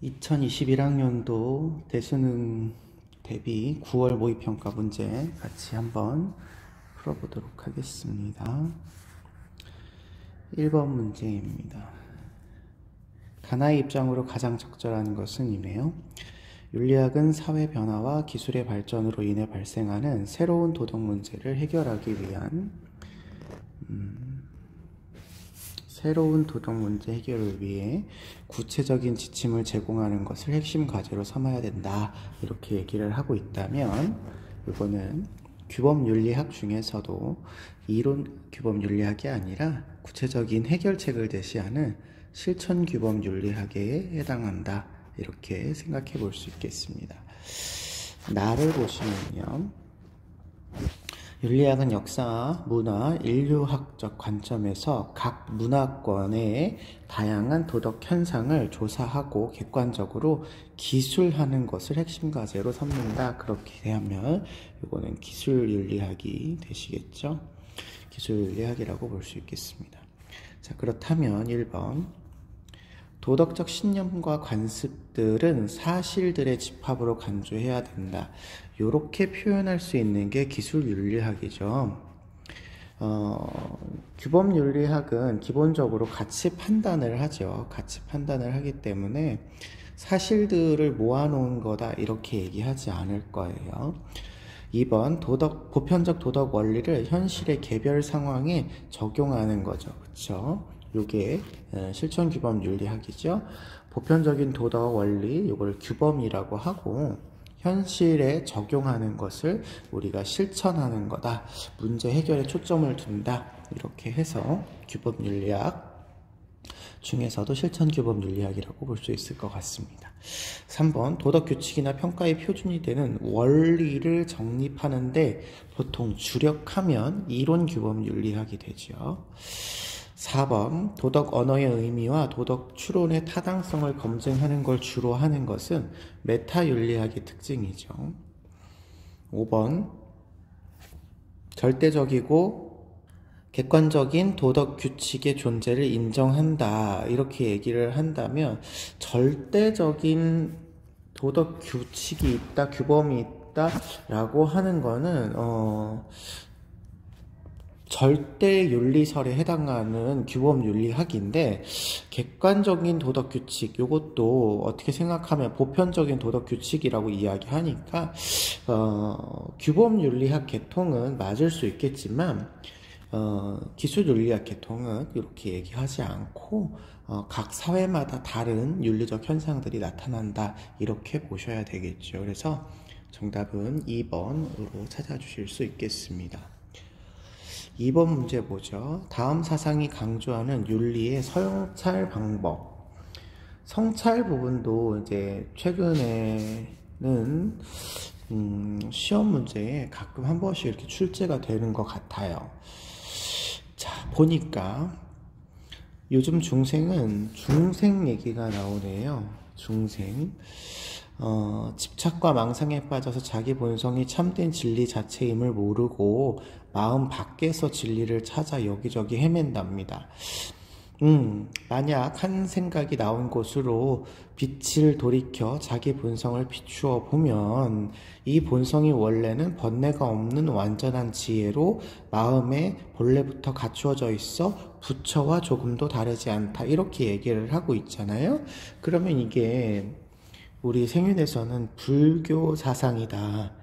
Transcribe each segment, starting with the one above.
2021학년도 대수능 대비 9월 모의평가 문제 같이 한번 풀어보도록 하겠습니다. 1번 문제입니다. 가나의 입장으로 가장 적절한 것은 이네요. 윤리학은 사회 변화와 기술의 발전으로 인해 발생하는 새로운 도덕 문제를 해결하기 위한 새로운 도덕 문제 해결을 위해 구체적인 지침을 제공하는 것을 핵심 과제로 삼아야 된다. 이렇게 얘기를 하고 있다면 이거는 규범윤리학 중에서도 이론 규범윤리학이 아니라 구체적인 해결책을 제시하는 실천규범윤리학에 해당한다. 이렇게 생각해 볼 수 있겠습니다. 나를 보시면요. 윤리학은 역사, 문화, 인류학적 관점에서 각 문화권의 다양한 도덕 현상을 조사하고 객관적으로 기술하는 것을 핵심 과제로 삼는다. 그렇게 하면 이거는 기술윤리학이 되시겠죠. 기술윤리학이라고 볼 수 있겠습니다. 자, 그렇다면 1번 도덕적 신념과 관습들은 사실들의 집합으로 간주해야 된다. 이렇게 표현할 수 있는 게 기술윤리학이죠. 규범윤리학은 기본적으로 가치 판단을 하죠. 가치 판단을 하기 때문에 사실들을 모아놓은 거다 이렇게 얘기하지 않을 거예요. 2번 보편적 도덕 원리를 현실의 개별 상황에 적용하는 거죠. 그렇죠? 요게 실천규범윤리학이죠. 보편적인 도덕 원리, 요걸 규범이라고 하고 현실에 적용하는 것을 우리가 실천하는 거다. 문제 해결에 초점을 둔다. 이렇게 해서 규범윤리학 중에서도 실천규범윤리학이라고 볼 수 있을 것 같습니다. 3번 도덕규칙이나 평가의 표준이 되는 원리를 정립하는데 보통 주력하면 이론규범윤리학이 되죠. 4번 도덕 언어의 의미와 도덕 추론의 타당성을 검증하는 걸 주로 하는 것은 메타윤리학의 특징이죠. 5번 절대적이고 객관적인 도덕 규칙의 존재를 인정한다. 이렇게 얘기를 한다면 절대적인 도덕 규칙이 있다, 규범이 있다 라고 하는 거는 절대 윤리설에 해당하는 규범윤리학인데 객관적인 도덕규칙 요것도 어떻게 생각하면 보편적인 도덕규칙이라고 이야기하니까 규범윤리학 계통은 맞을 수 있겠지만 기술윤리학 계통은 이렇게 얘기하지 않고 각 사회마다 다른 윤리적 현상들이 나타난다 이렇게 보셔야 되겠죠. 그래서 정답은 2번으로 찾아주실 수 있겠습니다. 2번 문제 보죠. 다음 사상이 강조하는 윤리의 성찰 방법. 성찰 부분도 이제 최근에는 시험 문제에 가끔 한 번씩 이렇게 출제가 되는 것 같아요. 자, 보니까 요즘 중생 얘기가 나오네요. 중생. 집착과 망상에 빠져서 자기 본성이 참된 진리 자체임을 모르고 마음 밖에서 진리를 찾아 여기저기 헤맨답니다. 만약 한 생각이 나온 곳으로 빛을 돌이켜 자기 본성을 비추어 보면 이 본성이 원래는 번뇌가 없는 완전한 지혜로 마음에 본래부터 갖추어져 있어 부처와 조금도 다르지 않다. 이렇게 얘기를 하고 있잖아요. 그러면 이게 우리 생윤에서는 불교 사상이다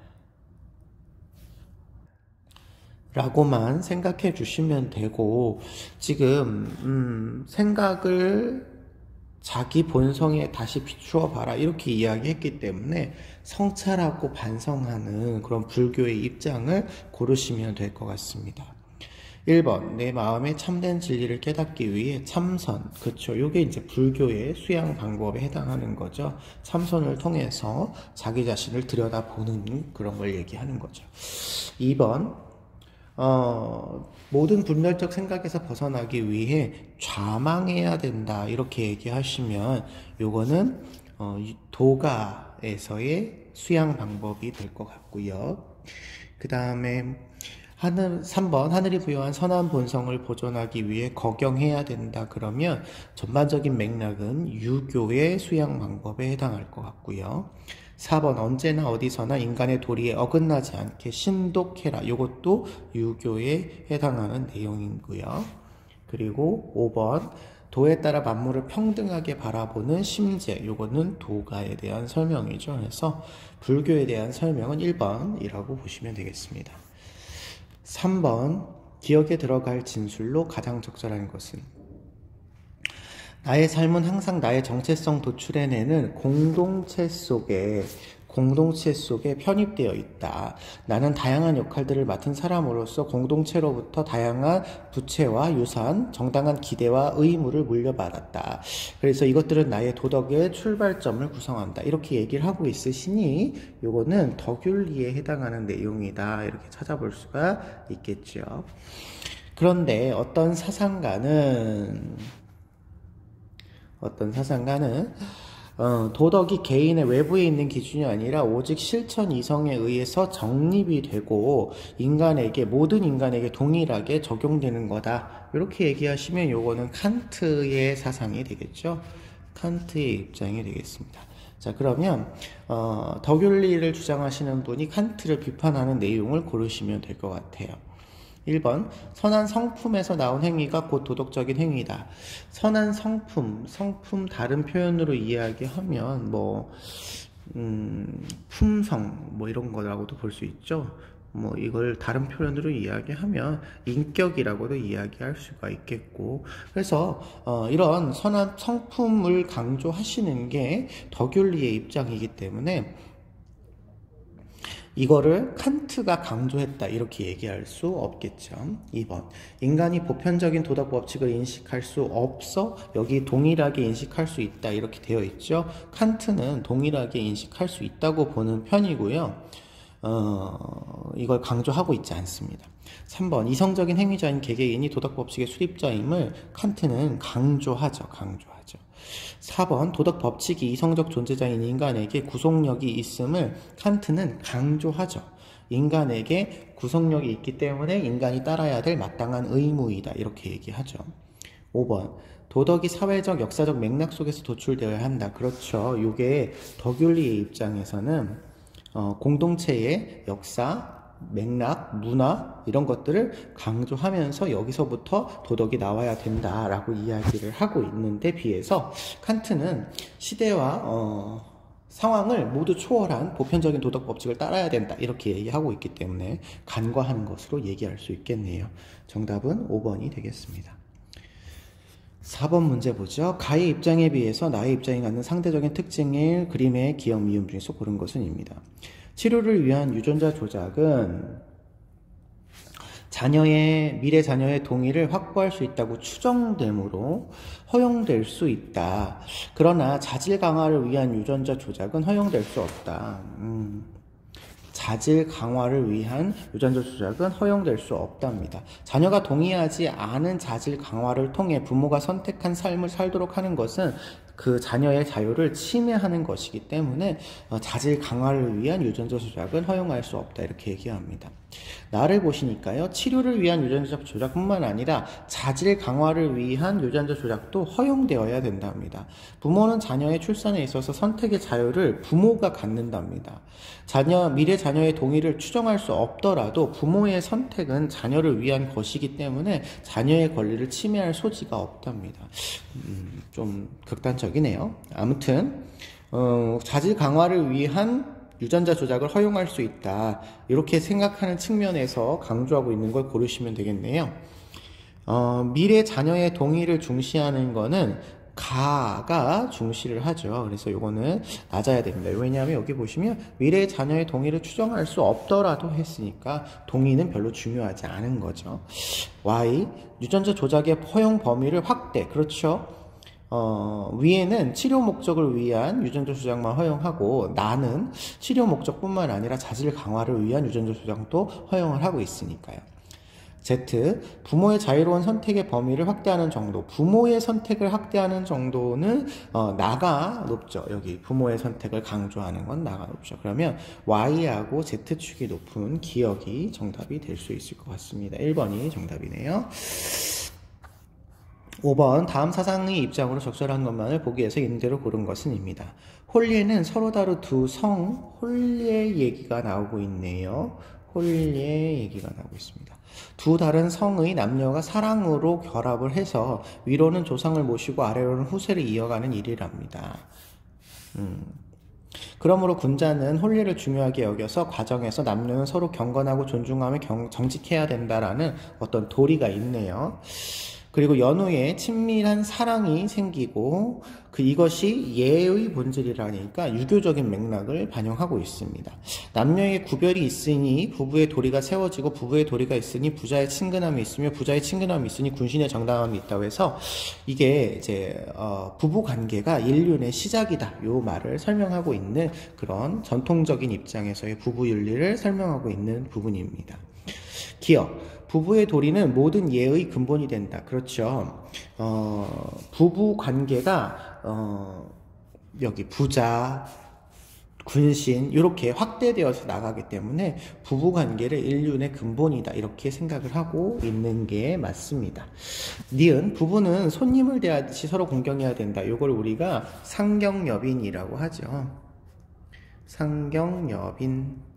라고만 생각해 주시면 되고 지금 생각을 자기 본성에 다시 비추어 봐라 이렇게 이야기했기 때문에 성찰하고 반성하는 그런 불교의 입장을 고르시면 될 것 같습니다. 1번 내 마음의 참된 진리를 깨닫기 위해 참선, 그쵸, 요게 이제 불교의 수양 방법에 해당하는 거죠. 참선을 통해서 자기 자신을 들여다보는 그런 걸 얘기하는 거죠. 2번 모든 분별적 생각에서 벗어나기 위해 좌망해야 된다 이렇게 얘기하시면 요거는 도가에서의 수양 방법이 될 것 같고요. 그 다음에 3번 하늘이 부여한 선한 본성을 보존하기 위해 걱영해야 된다. 그러면 전반적인 맥락은 유교의 수양 방법에 해당할 것 같고요. 4번 언제나 어디서나 인간의 도리에 어긋나지 않게 신독해라. 이것도 유교에 해당하는 내용이고요. 그리고 5번 도에 따라 만물을 평등하게 바라보는 심재. 이거는 도가에 대한 설명이죠. 그래서 불교에 대한 설명은 1번이라고 보시면 되겠습니다. 3번 기억에 들어갈 진술로 가장 적절한 것은 나의 삶은 항상 나의 정체성 도출해내는 공동체 속에 편입되어 있다. 나는 다양한 역할들을 맡은 사람으로서 공동체로부터 다양한 부채와 유산, 정당한 기대와 의무를 물려받았다. 그래서 이것들은 나의 도덕의 출발점을 구성한다. 이렇게 얘기를 하고 있으시니 요거는 덕윤리에 해당하는 내용이다. 이렇게 찾아볼 수가 있겠죠. 그런데 어떤 사상가는 도덕이 개인의 외부에 있는 기준이 아니라 오직 실천 이성에 의해서 정립이 되고 모든 인간에게 동일하게 적용되는 거다. 이렇게 얘기하시면 요거는 칸트의 사상이 되겠죠. 칸트의 입장이 되겠습니다. 자, 그러면 덕윤리를 주장하시는 분이 칸트를 비판하는 내용을 고르시면 될 것 같아요. 1번 선한 성품에서 나온 행위가 곧 도덕적인 행위다. 선한 성품 다른 표현으로 이야기하면 품성 이런 거라고도 볼 수 있죠. 이걸 다른 표현으로 이야기하면 인격이라고도 이야기할 수가 있겠고, 그래서 이런 선한 성품을 강조하시는 게 덕윤리의 입장이기 때문에 이거를 칸트가 강조했다 이렇게 얘기할 수 없겠죠. 2번 인간이 보편적인 도덕 법칙을 인식할 수 없어 여기 동일하게 인식할 수 있다 이렇게 되어 있죠. 칸트는 동일하게 인식할 수 있다고 보는 편이고요. 이걸 강조하고 있지 않습니다. 3번 이성적인 행위자인 개개인이 도덕 법칙의 수립자임을 칸트는 강조하죠. 4번 도덕 법칙이 이성적 존재자인 인간에게 구속력이 있음을 칸트는 강조하죠. 인간에게 구속력이 있기 때문에 인간이 따라야 될 마땅한 의무이다 이렇게 얘기하죠. 5번 도덕이 사회적 역사적 맥락 속에서 도출되어야 한다. 그렇죠. 이게 덕윤리의 입장에서는 공동체의 역사, 맥락, 문화 이런 것들을 강조하면서 여기서부터 도덕이 나와야 된다라고 이야기를 하고 있는데 비해서 칸트는 시대와 상황을 모두 초월한 보편적인 도덕 법칙을 따라야 된다 이렇게 얘기하고 있기 때문에 간과하는 것으로 얘기할 수 있겠네요. 정답은 5번이 되겠습니다. 4번 문제 보죠. 가의 입장에 비해서 나의 입장이 갖는 상대적인 특징일 그림의 기억 미음 중에서 고른 것은 입니다. 치료를 위한 유전자 조작은 미래 자녀의 동의를 확보할 수 있다고 추정되므로 허용될 수 있다. 그러나 자질 강화를 위한 유전자 조작은 허용될 수 없다. 자질 강화를 위한 유전자 조작은 허용될 수 없답니다. 자녀가 동의하지 않은 자질 강화를 통해 부모가 선택한 삶을 살도록 하는 것은 그 자녀의 자유를 침해하는 것이기 때문에 자질 강화를 위한 유전자 조작은 허용할 수 없다 이렇게 얘기합니다. 나를 보시니까요. 치료를 위한 유전자 조작뿐만 아니라 자질 강화를 위한 유전자 조작도 허용되어야 된답니다. 부모는 자녀의 출산에 있어서 선택의 자유를 부모가 갖는답니다. 미래 자녀의 동의를 추정할 수 없더라도 부모의 선택은 자녀를 위한 것이기 때문에 자녀의 권리를 침해할 소지가 없답니다. 좀 극단적이네요. 아무튼 자질 강화를 위한 유전자 조작을 허용할 수 있다. 이렇게 생각하는 측면에서 강조하고 있는 걸 고르시면 되겠네요. 미래 자녀의 동의를 중시하는 거는 가가 중시를 하죠. 그래서 이거는 낮아야 됩니다. 왜냐하면 여기 보시면 미래 자녀의 동의를 추정할 수 없더라도 했으니까 동의는 별로 중요하지 않은 거죠. Y 유전자 조작의 허용 범위를 확대. 그렇죠. 위에는 치료 목적을 위한 유전자 조작만 허용하고 나는 치료 목적뿐만 아니라 자질 강화를 위한 유전자 조작도 허용을 하고 있으니까요. Z. 부모의 자유로운 선택의 범위를 확대하는 정도. 부모의 선택을 확대하는 정도는 나가 높죠. 여기 부모의 선택을 강조하는 건 나가 높죠. 그러면 Y하고 Z축이 높은 기억이 정답이 될 수 있을 것 같습니다. 1번이 정답이네요. 5번 다음 사상의 입장으로 적절한 것만을 보기 위해서 있는 대로 고른 것은 입니다. 홀리에는 서로 다른 두 성, 홀리의 얘기가 나오고 있네요. 홀리의 얘기가 나오고 있습니다. 두 다른 성의 남녀가 사랑으로 결합을 해서 위로는 조상을 모시고 아래로는 후세를 이어가는 일이랍니다. 그러므로 군자는 홀리를 중요하게 여겨서 과정에서 남녀는 서로 경건하고 존중하며 정직해야 된다라는 어떤 도리가 있네요. 그리고 연후에 친밀한 사랑이 생기고 이것이 예의 본질이라니까 유교적인 맥락을 반영하고 있습니다. 남녀의 구별이 있으니 부부의 도리가 세워지고 부부의 도리가 있으니 부자의 친근함이 있으며 부자의 친근함이 있으니 군신의 정당함이 있다고 해서 이게 이제 부부 관계가 인륜의 시작이다. 요 말을 설명하고 있는 그런 전통적인 입장에서의 부부 윤리를 설명하고 있는 부분입니다. 기억. 부부의 도리는 모든 예의 근본이 된다. 그렇죠. 부부 관계가 여기 부자, 군신 이렇게 확대되어서 나가기 때문에 부부 관계를 인륜의 근본이다. 이렇게 생각을 하고 있는 게 맞습니다. 니은 부부는 손님을 대하듯이 서로 공경해야 된다. 이걸 우리가 상경여빈이라고 하죠. 상경여빈.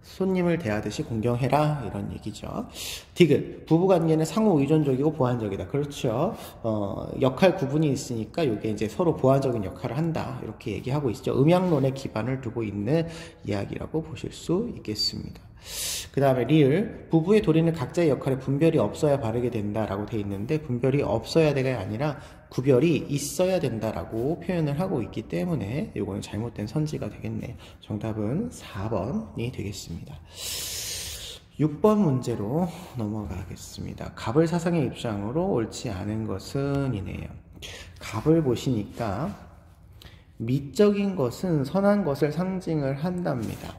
손님을 대하듯이 공경해라 이런 얘기죠. 디귿 부부관계는 상호 의존적이고 보완적이다. 그렇죠. 역할 구분이 있으니까 이게 이제 서로 보완적인 역할을 한다 이렇게 얘기하고 있죠. 음양론에 기반을 두고 있는 이야기라고 보실 수 있겠습니다. 그 다음에 리을 부부의 도리는 각자의 역할에 분별이 없어야 바르게 된다라고 돼 있는데 분별이 없어야 되가 아니라 구별이 있어야 된다라고 표현을 하고 있기 때문에 이거는 잘못된 선지가 되겠네요. 정답은 4번이 되겠습니다. 6번 문제로 넘어가겠습니다. 갑을 사상의 입장으로 옳지 않은 것은 이네요. 갑을 보시니까 미적인 것은 선한 것을 상징을 한답니다.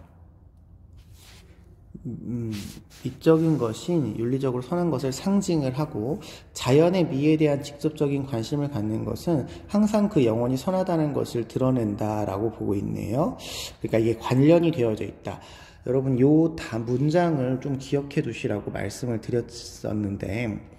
미적인 것이 윤리적으로 선한 것을 상징을 하고 자연의 미에 대한 직접적인 관심을 갖는 것은 항상 그 영혼이 선하다는 것을 드러낸다라고 보고 있네요. 그러니까 이게 관련이 되어져 있다. 여러분 요 문장을 좀 기억해 두시라고 말씀을 드렸었는데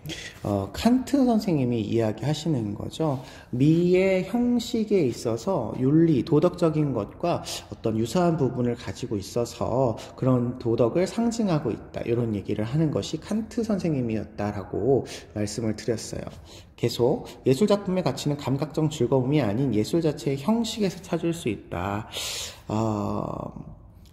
칸트 선생님이 이야기하시는 거죠. 미의 형식에 있어서 윤리, 도덕적인 것과 어떤 유사한 부분을 가지고 있어서 그런 도덕을 상징하고 있다. 이런 얘기를 하는 것이 칸트 선생님이었다라고 말씀을 드렸어요. 계속 예술작품의 가치는 감각적 즐거움이 아닌 예술 자체의 형식에서 찾을 수 있다.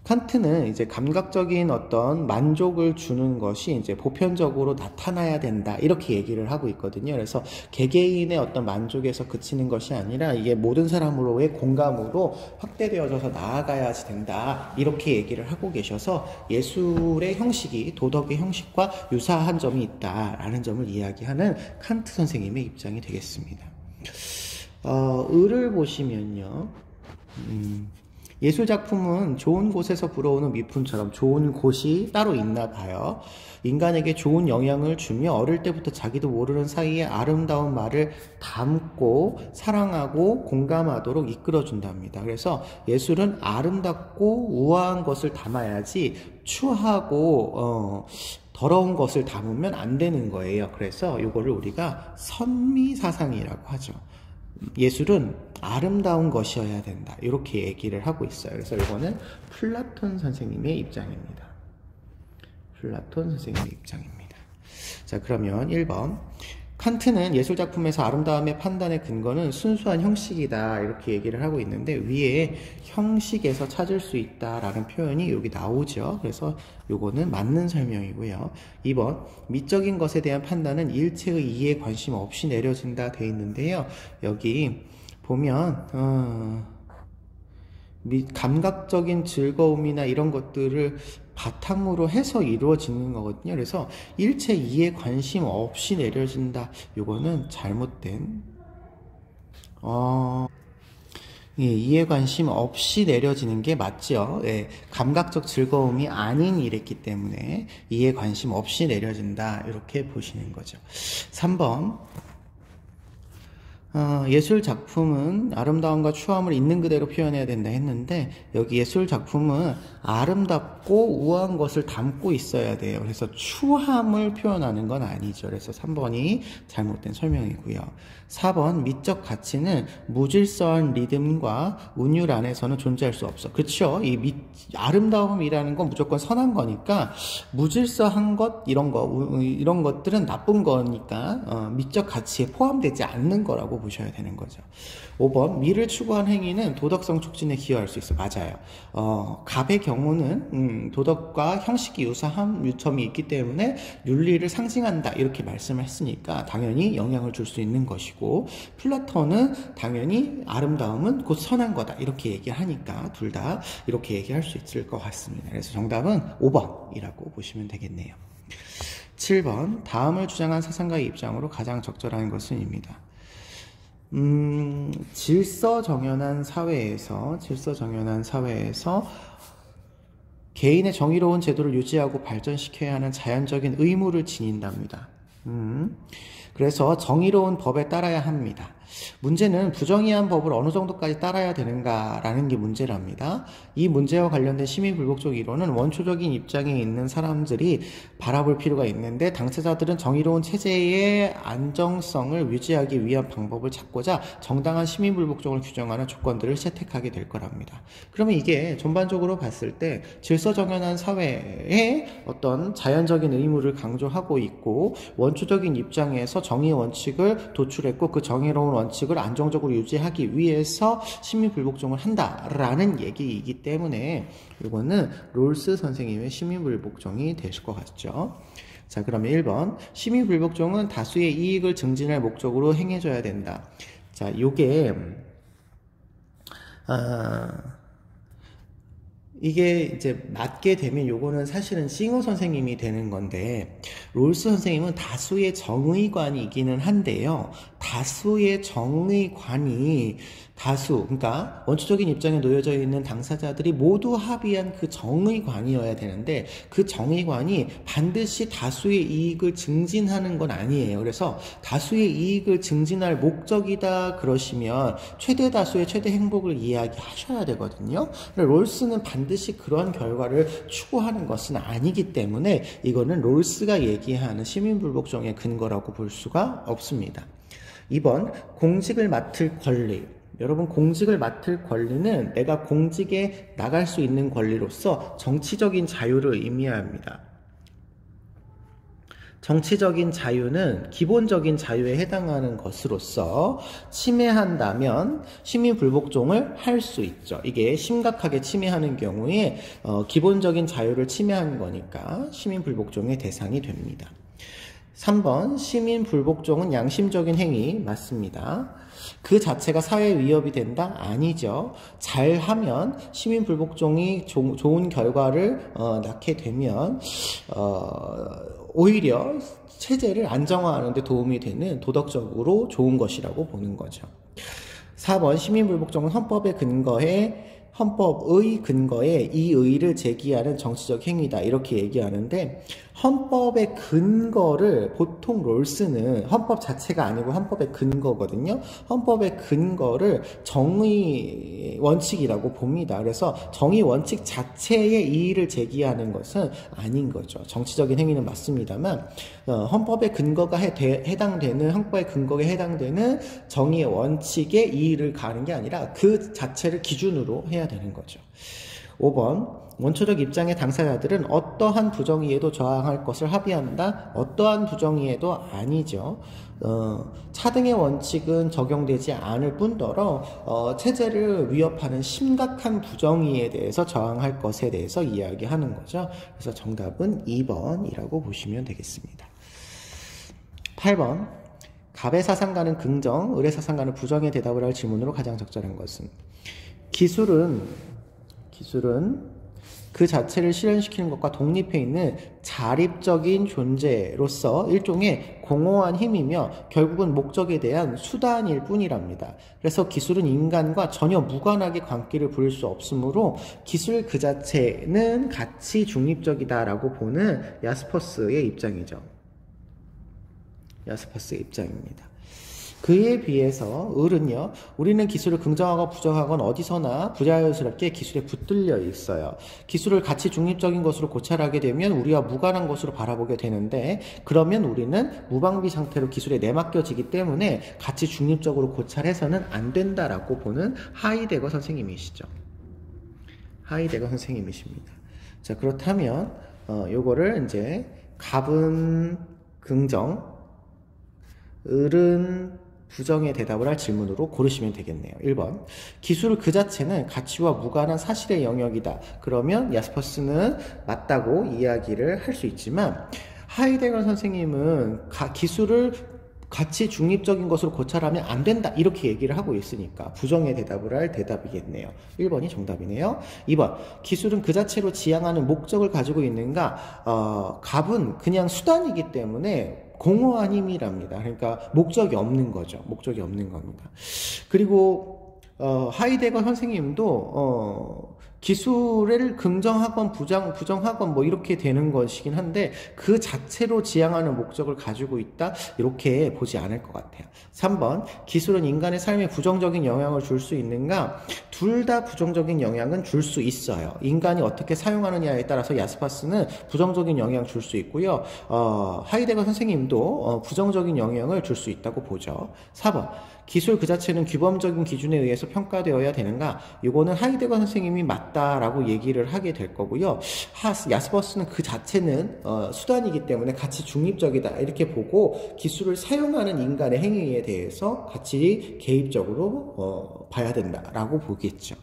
칸트는 이제 감각적인 어떤 만족을 주는 것이 이제 보편적으로 나타나야 된다. 이렇게 얘기를 하고 있거든요. 그래서 개개인의 어떤 만족에서 그치는 것이 아니라 이게 모든 사람으로의 공감으로 확대되어져서 나아가야지 된다. 이렇게 얘기를 하고 계셔서 예술의 형식이 도덕의 형식과 유사한 점이 있다라는 점을 이야기하는 칸트 선생님의 입장이 되겠습니다. 을을 보시면요. 예술작품은 좋은 곳에서 불어오는 미품처럼 좋은 곳이 따로 있나 봐요. 인간에게 좋은 영향을 주며 어릴 때부터 자기도 모르는 사이에 아름다운 말을 담고 사랑하고 공감하도록 이끌어준답니다. 그래서 예술은 아름답고 우아한 것을 담아야지 추하고 더러운 것을 담으면 안 되는 거예요. 그래서 이거를 우리가 선미사상이라고 하죠. 예술은 아름다운 것이어야 된다. 이렇게 얘기를 하고 있어요. 그래서 이거는 플라톤 선생님의 입장입니다. 플라톤 선생님의 입장입니다. 자, 그러면 1번. 칸트는 예술작품에서 아름다움의 판단의 근거는 순수한 형식이다. 이렇게 얘기를 하고 있는데 위에 형식에서 찾을 수 있다라는 표현이 여기 나오죠. 그래서 요거는 맞는 설명이고요. 2번. 미적인 것에 대한 판단은 일체의 이해에 관심 없이 내려진다 돼 있는데요. 여기 보면 감각적인 즐거움이나 이런 것들을 바탕으로 해서 이루어지는 거거든요. 그래서 일체 이해 관심 없이 내려진다. 이거는 잘못된 예, 이해 관심 없이 내려지는 게 맞죠. 예, 감각적 즐거움이 아닌 일이기 때문에 이해 관심 없이 내려진다 이렇게 보시는 거죠. 3번 예술 작품은 아름다움과 추함을 있는 그대로 표현해야 된다 했는데 여기 예술 작품은 아름답고 우아한 것을 담고 있어야 돼요. 그래서 추함을 표현하는 건 아니죠. 그래서 3번이 잘못된 설명이고요. 4번 미적 가치는 무질서한 리듬과 운율 안에서는 존재할 수 없어. 그렇죠? 이 아름다움이라는 건 무조건 선한 거니까 무질서한 것 이런 것들은 나쁜 거니까 미적 가치에 포함되지 않는 거라고 보셔야 되는 거죠. 5번 미를 추구한 행위는 도덕성 촉진에 기여할 수 있어. 맞아요. 갑의 경우는 도덕과 형식이 유사한 유점이 있기 때문에 윤리를 상징한다 이렇게 말씀을 했으니까 당연히 영향을 줄 수 있는 것이고 플라톤은 당연히 아름다움은 곧 선한 거다 이렇게 얘기하니까 둘 다 이렇게 얘기할 수 있을 것 같습니다. 그래서 정답은 5번이라고 보시면 되겠네요. 7번 다음을 주장한 사상가의 입장으로 가장 적절한 것은입니다. 질서정연한 사회에서 개인의 정의로운 제도를 유지하고 발전시켜야 하는 자연적인 의무를 지닌답니다. 그래서 정의로운 법에 따라야 합니다. 문제는 부정의한 법을 어느 정도까지 따라야 되는가라는 게 문제랍니다. 이 문제와 관련된 심의불복종 이론은 원초적인 입장에 있는 사람들이 바라볼 필요가 있는데 당사자들은 정의로운 체제의 안정성을 유지하기 위한 방법을 찾고자 정당한 심의불복종을 규정하는 조건들을 채택하게 될 거랍니다. 그러면 이게 전반적으로 봤을 때 질서정연한 사회의 어떤 자연적인 의무를 강조하고 있고 원초적인 입장에서 정의의 원칙을 도출했고 그 정의로운 원칙을 안정적으로 유지하기 위해서 심의불복종을 한다라는 얘기이기 때문에 이거는 롤스 선생님의 심의불복종이 되실 것 같죠. 자, 그러면 1번 심의불복종은 다수의 이익을 증진할 목적으로 행해져야 된다. 자, 요게 이게 이제 맞게 되면 요거는 사실은 싱어 선생님이 되는 건데 롤스 선생님은 다수의 정의관이기는 한데요. 다수의 정의관이 그러니까 원초적인 입장에 놓여져 있는 당사자들이 모두 합의한 그 정의관이어야 되는데 그 정의관이 반드시 다수의 이익을 증진하는 건 아니에요. 그래서 다수의 이익을 증진할 목적이다 그러시면 최대 다수의 최대 행복을 이야기하셔야 되거든요. 롤스는 반드시 그런 결과를 추구하는 것은 아니기 때문에 이거는 롤스가 얘기하는 시민불복종의 근거라고 볼 수가 없습니다. 2번 공직을 맡을 권리. 여러분 공직을 맡을 권리는 내가 공직에 나갈 수 있는 권리로서 정치적인 자유를 의미합니다. 정치적인 자유는 기본적인 자유에 해당하는 것으로서 침해한다면 시민불복종을 할 수 있죠. 이게 심각하게 침해하는 경우에 기본적인 자유를 침해한 거니까 시민불복종의 대상이 됩니다. 3번 시민불복종은 양심적인 행위 맞습니다. 그 자체가 사회 위협이 된다? 아니죠. 잘하면 시민불복종이 좋은 결과를 낳게 되면 오히려 체제를 안정화하는 데 도움이 되는 도덕적으로 좋은 것이라고 보는 거죠. 4번 시민불복종은 헌법의 근거에 이 의의를 제기하는 정치적 행위다 이렇게 얘기하는데 헌법의 근거를 보통 롤스는 헌법 자체가 아니고 헌법의 근거거든요. 헌법의 근거를 정의 원칙이라고 봅니다. 그래서 정의 원칙 자체의 이의를 제기하는 것은 아닌 거죠. 정치적인 행위는 맞습니다만 헌법의 근거가 해당되는 헌법의 근거에 해당되는 정의의 원칙에 이의를 가하는 게 아니라 그 자체를 기준으로 해야 되는 거죠. 5번 원초적 입장의 당사자들은 어떠한 부정의에도 저항할 것을 합의한다. 어떠한 부정의에도 아니죠. 차등의 원칙은 적용되지 않을 뿐더러 체제를 위협하는 심각한 부정의에 대해서 저항할 것에 대해서 이야기하는 거죠. 그래서 정답은 2번이라고 보시면 되겠습니다. 8번 갑의 사상가는 긍정, 을의 사상가는 부정의 대답을 할 질문으로 가장 적절한 것은 기술은 그 자체를 실현시키는 것과 독립해 있는 자립적인 존재로서 일종의 공허한 힘이며 결국은 목적에 대한 수단일 뿐이랍니다. 그래서 기술은 인간과 전혀 무관하게 관계를 부릴 수 없으므로 기술 그 자체는 가치 중립적이다라고 보는 야스퍼스의 입장이죠. 야스퍼스의 입장입니다. 그에 비해서 을은요, 우리는 기술을 긍정하고 부정하건 어디서나 부자연스럽게 기술에 붙들려 있어요. 기술을 가치 중립적인 것으로 고찰하게 되면 우리와 무관한 것으로 바라보게 되는데, 그러면 우리는 무방비 상태로 기술에 내맡겨지기 때문에 가치 중립적으로 고찰해서는 안 된다라고 보는 하이데거 선생님이시죠. 하이데거 선생님이십니다. 자, 그렇다면 요거를 이제 갑은 긍정, 을은 부정의 대답을 할 질문으로 고르시면 되겠네요. 1번. 기술 그 자체는 가치와 무관한 사실의 영역이다. 그러면 야스퍼스는 맞다고 이야기를 할 수 있지만 하이데거 선생님은 기술을 가치 중립적인 것으로 고찰하면 안 된다 이렇게 얘기를 하고 있으니까 부정의 대답을 할 대답이겠네요. 1번이 정답이네요. 2번. 기술은 그 자체로 지향하는 목적을 가지고 있는가? 갑은 그냥 수단이기 때문에 공허한 힘이랍니다. 그러니까 목적이 없는 거죠. 목적이 없는 겁니다. 그리고 하이데거 선생님도 기술을 긍정하건 부정하건 뭐 이렇게 되는 것이긴 한데 그 자체로 지향하는 목적을 가지고 있다 이렇게 보지 않을 것 같아요. 3번. 기술은 인간의 삶에 부정적인 영향을 줄 수 있는가? 둘 다 부정적인 영향은 줄 수 있어요. 인간이 어떻게 사용하느냐에 따라서 야스퍼스는 부정적인 영향 줄 수 있고요. 하이데거 선생님도 부정적인 영향을 줄 수 있다고 보죠. 4번. 기술 그 자체는 규범적인 기준에 의해서 평가되어야 되는가? 이거는 하이데거 선생님이 맞다라고 얘기를 하게 될 거고요. 야스퍼스는 그 자체는 수단이기 때문에 가치 중립적이다 이렇게 보고 기술을 사용하는 인간의 행위에 대해서 가치 개입적으로 봐야 된다라고 보겠죠.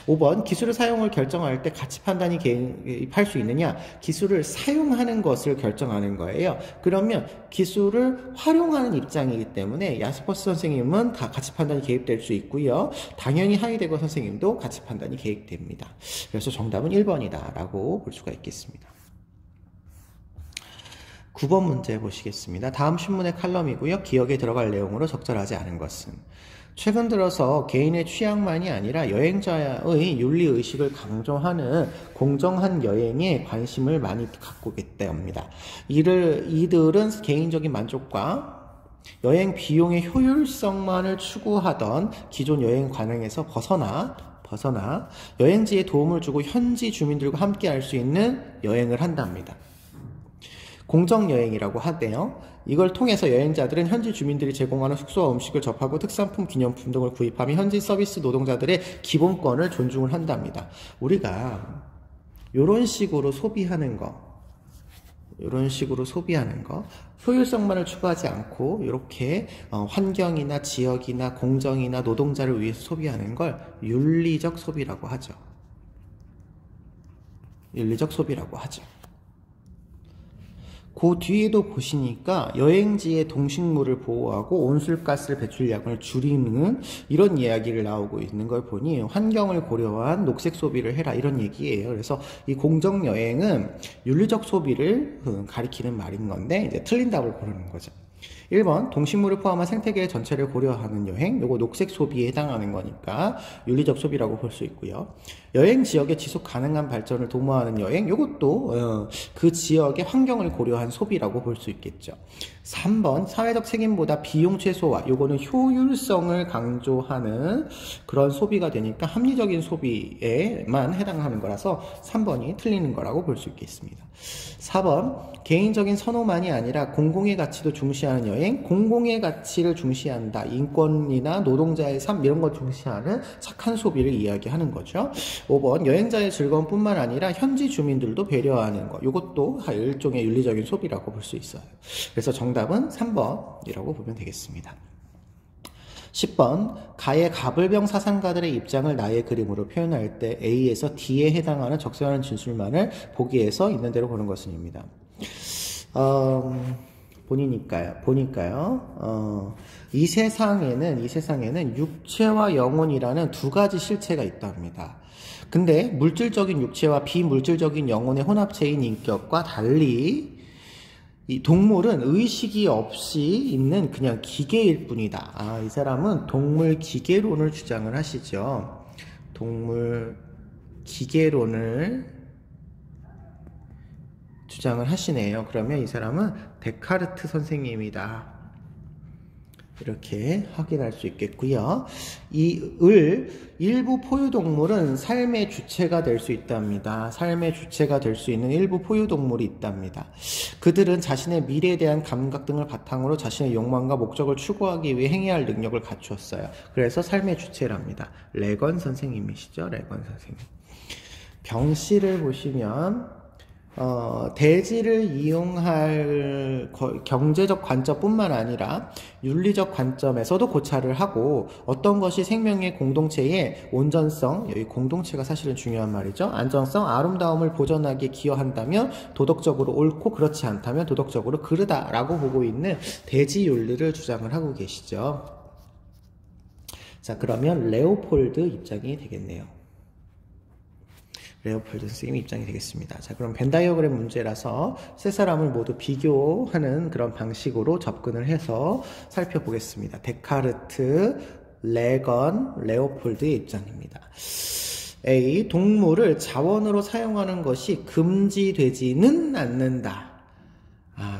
5번. 기술을 사용을 결정할 때 가치 판단이 개입할 수 있느냐? 기술을 사용하는 것을 결정하는 거예요. 그러면 기술을 활용하는 입장이기 때문에 야스퍼스 선생님은 다 가치 판단이 개입될 수 있고요. 당연히 하이데거 선생님도 가치 판단이 개입됩니다. 그래서 정답은 1번이다 라고 볼 수가 있겠습니다. 9번 문제 보시겠습니다. 다음 신문의 칼럼이고요. 기억에 들어갈 내용으로 적절하지 않은 것은 최근 들어서 개인의 취향만이 아니라 여행자의 윤리의식을 강조하는 공정한 여행에 관심을 많이 갖고 있답니다. 이들은 개인적인 만족과 여행 비용의 효율성만을 추구하던 기존 여행 관행에서 벗어나 여행지에 도움을 주고 현지 주민들과 함께 할 수 있는 여행을 한답니다. 공정여행이라고 하대요. 이걸 통해서 여행자들은 현지 주민들이 제공하는 숙소와 음식을 접하고 특산품, 기념품 등을 구입하며 현지 서비스 노동자들의 기본권을 존중을 한답니다. 우리가 이런 식으로 소비하는 거, 효율성만을 추구하지 않고 이렇게 환경이나 지역이나 공정이나 노동자를 위해서 소비하는 걸 윤리적 소비라고 하죠. 윤리적 소비라고 하죠. 그 뒤에도 보시니까 여행지의 동식물을 보호하고 온실가스 배출량을 줄이는 이런 이야기를 나오고 있는 걸 보니 환경을 고려한 녹색 소비를 해라 이런 얘기예요. 그래서 이 공정여행은 윤리적 소비를 가리키는 말인 건데 이제 틀린 답을 고르는 거죠. 1번 동식물을 포함한 생태계 전체를 고려하는 여행, 요거 녹색 소비에 해당하는 거니까 윤리적 소비라고 볼 수 있고요. 여행 지역의 지속 가능한 발전을 도모하는 여행, 요것도 그 지역의 환경을 고려한 소비라고 볼 수 있겠죠. 3번 사회적 책임보다 비용 최소화, 요거는 효율성을 강조하는 그런 소비가 되니까 합리적인 소비에만 해당하는 거라서 3번이 틀리는 거라고 볼 수 있겠습니다. 4번 개인적인 선호만이 아니라 공공의 가치도 중시하는 여행, 공공의 가치를 중시한다. 인권이나 노동자의 삶 이런 걸 중시하는 착한 소비를 이야기하는 거죠. 5번 여행자의 즐거움뿐만 아니라 현지 주민들도 배려하는 것. 이것도 일종의 윤리적인 소비라고 볼 수 있어요. 그래서 정답은 3번이라고 보면 되겠습니다. 10번 가의 가불병 사상가들의 입장을 나의 그림으로 표현할 때 A에서 D에 해당하는 적절한 진술만을 보기에서 있는 대로 보는 것은입니다. 보니까요. 이 세상에는 육체와 영혼이라는 두 가지 실체가 있답니다. 근데 물질적인 육체와 비물질적인 영혼의 혼합체인 인격과 달리 이 동물은 의식이 없이 있는 그냥 기계일 뿐이다. 이 사람은 동물 기계론을 주장을 하시죠. 동물 기계론을 주장을 하시네요. 그러면 이 사람은 데카르트 선생님이다. 이렇게 확인할 수 있겠고요. 일부 포유동물은 삶의 주체가 될 수 있답니다. 삶의 주체가 될 수 있는 일부 포유동물이 있답니다. 그들은 자신의 미래에 대한 감각 등을 바탕으로 자신의 욕망과 목적을 추구하기 위해 행해야 할 능력을 갖추었어요. 그래서 삶의 주체랍니다. 레건 선생님이시죠. 레건 선생님. 병씨를 보시면 대지를 이용할 경제적 관점뿐만 아니라 윤리적 관점에서도 고찰을 하고 어떤 것이 생명의 공동체의 온전성, 여기 공동체가 사실은 중요한 말이죠. 안정성, 아름다움을 보존하기에 기여한다면 도덕적으로 옳고 그렇지 않다면 도덕적으로 그르다라고 보고 있는 대지 윤리를 주장을 하고 계시죠. 자, 그러면 레오폴드 입장이 되겠네요. 레오폴드 선생님의 입장이 되겠습니다. 자, 그럼 벤 다이어그램 문제라서 세 사람을 모두 비교하는 그런 방식으로 접근을 해서 살펴보겠습니다. 데카르트, 레건, 레오폴드의 입장입니다. A. 동물을 자원으로 사용하는 것이 금지되지는 않는다.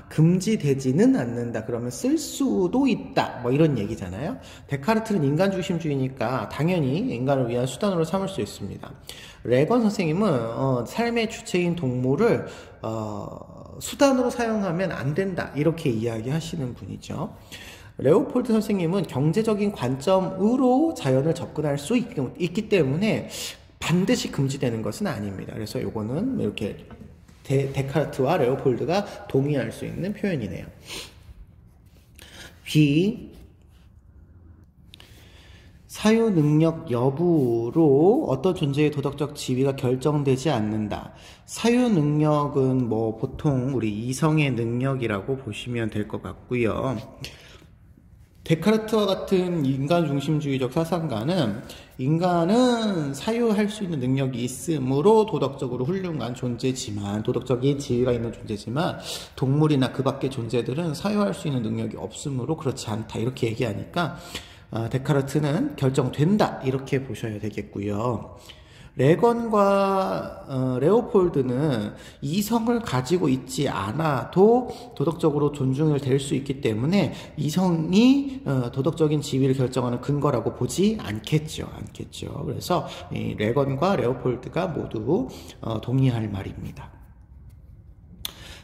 금지되지는 않는다. 그러면 쓸 수도 있다. 뭐 이런 얘기잖아요. 데카르트는 인간중심주의니까 당연히 인간을 위한 수단으로 삼을 수 있습니다. 레건 선생님은 삶의 주체인 동물을 수단으로 사용하면 안 된다. 이렇게 이야기하시는 분이죠. 레오폴드 선생님은 경제적인 관점으로 자연을 접근할 수 있기 때문에 반드시 금지되는 것은 아닙니다. 그래서 요거는 이렇게 데카르트와 레오폴드가 동의할 수 있는 표현이네요. B. 사유 능력 여부로 어떤 존재의 도덕적 지위가 결정되지 않는다. 사유 능력은 뭐 보통 우리 이성의 능력이라고 보시면 될 것 같고요. 데카르트와 같은 인간 중심주의적 사상가는 인간은 사유할 수 있는 능력이 있으므로 도덕적으로 훌륭한 존재지만, 도덕적인 지위가 있는 존재지만 동물이나 그 밖의 존재들은 사유할 수 있는 능력이 없으므로 그렇지 않다. 이렇게 얘기하니까 데카르트는 결정된다. 이렇게 보셔야 되겠고요. 레건과 레오폴드는 이성을 가지고 있지 않아도 도덕적으로 존중을 될 수 있기 때문에 이성이 도덕적인 지위를 결정하는 근거라고 보지 않겠죠. 그래서 이 레건과 레오폴드가 모두 동의할 말입니다.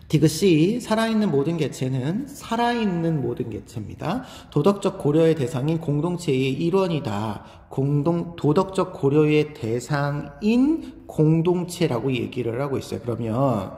디귿C, 살아있는 모든 개체는 살아있는 모든 개체입니다. 도덕적 고려의 대상인 공동체의 일원이다. 도덕적 고려의 대상인 공동체라고 얘기를 하고 있어요. 그러면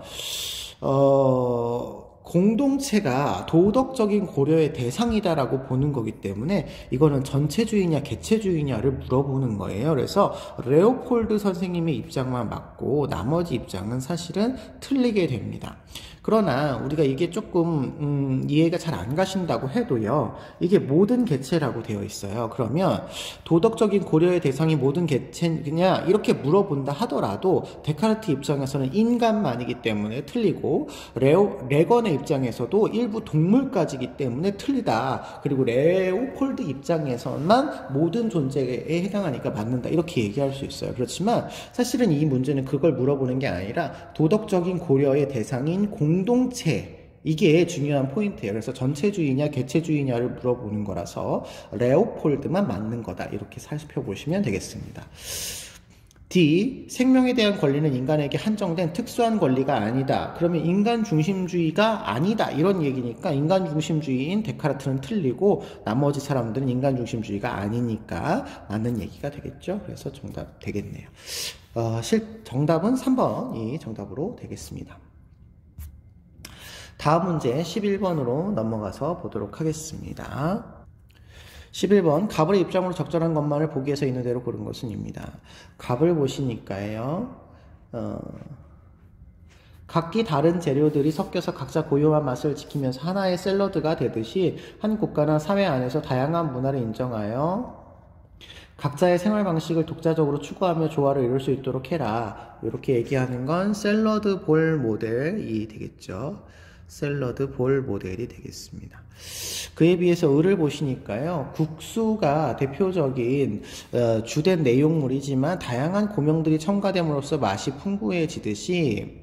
공동체가 도덕적인 고려의 대상이다라고 보는 거기 때문에 이거는 전체주의냐 개체주의냐를 물어보는 거예요. 그래서 레오폴드 선생님의 입장만 맞고 나머지 입장은 사실은 틀리게 됩니다. 그러나 우리가 이게 조금 이해가 잘 안 가신다고 해도요, 이게 모든 개체라고 되어 있어요. 그러면 도덕적인 고려의 대상이 모든 개체냐 이렇게 물어본다 하더라도 데카르트 입장에서는 인간만이기 때문에 틀리고, 레건의 입장에서도 일부 동물까지기 때문에 틀리다. 그리고 레오폴드 입장에서만 모든 존재에 해당하니까 맞는다. 이렇게 얘기할 수 있어요. 그렇지만 사실은 이 문제는 그걸 물어보는 게 아니라 도덕적인 고려의 대상인 공동체, 이게 중요한 포인트예요. 그래서 전체주의냐 개체주의냐를 물어보는 거라서 레오폴드만 맞는 거다. 이렇게 살펴보시면 되겠습니다. D. 생명에 대한 권리는 인간에게 한정된 특수한 권리가 아니다. 그러면 인간 중심주의가 아니다. 이런 얘기니까 인간 중심주의인 데카르트는 틀리고 나머지 사람들은 인간 중심주의가 아니니까 맞는 얘기가 되겠죠. 그래서 정답 되겠네요. 정답은 3번이 정답으로 되겠습니다. 다음 문제 11번으로 넘어가서 보도록 하겠습니다. 11번, 갑을의 입장으로 적절한 것만을 보기에서 있는 대로 고른 것은 입니다. 갑을 보시니까요, 각기 다른 재료들이 섞여서 각자 고유한 맛을 지키면서 하나의 샐러드가 되듯이 한 국가나 사회 안에서 다양한 문화를 인정하여 각자의 생활 방식을 독자적으로 추구하며 조화를 이룰 수 있도록 해라. 이렇게 얘기하는 건 샐러드 볼 모델이 되겠죠. 샐러드 볼 모델이 되겠습니다. 그에 비해서 을을 보시니까요. 국수가 대표적인 주된 내용물이지만 다양한 고명들이 첨가됨으로써 맛이 풍부해지듯이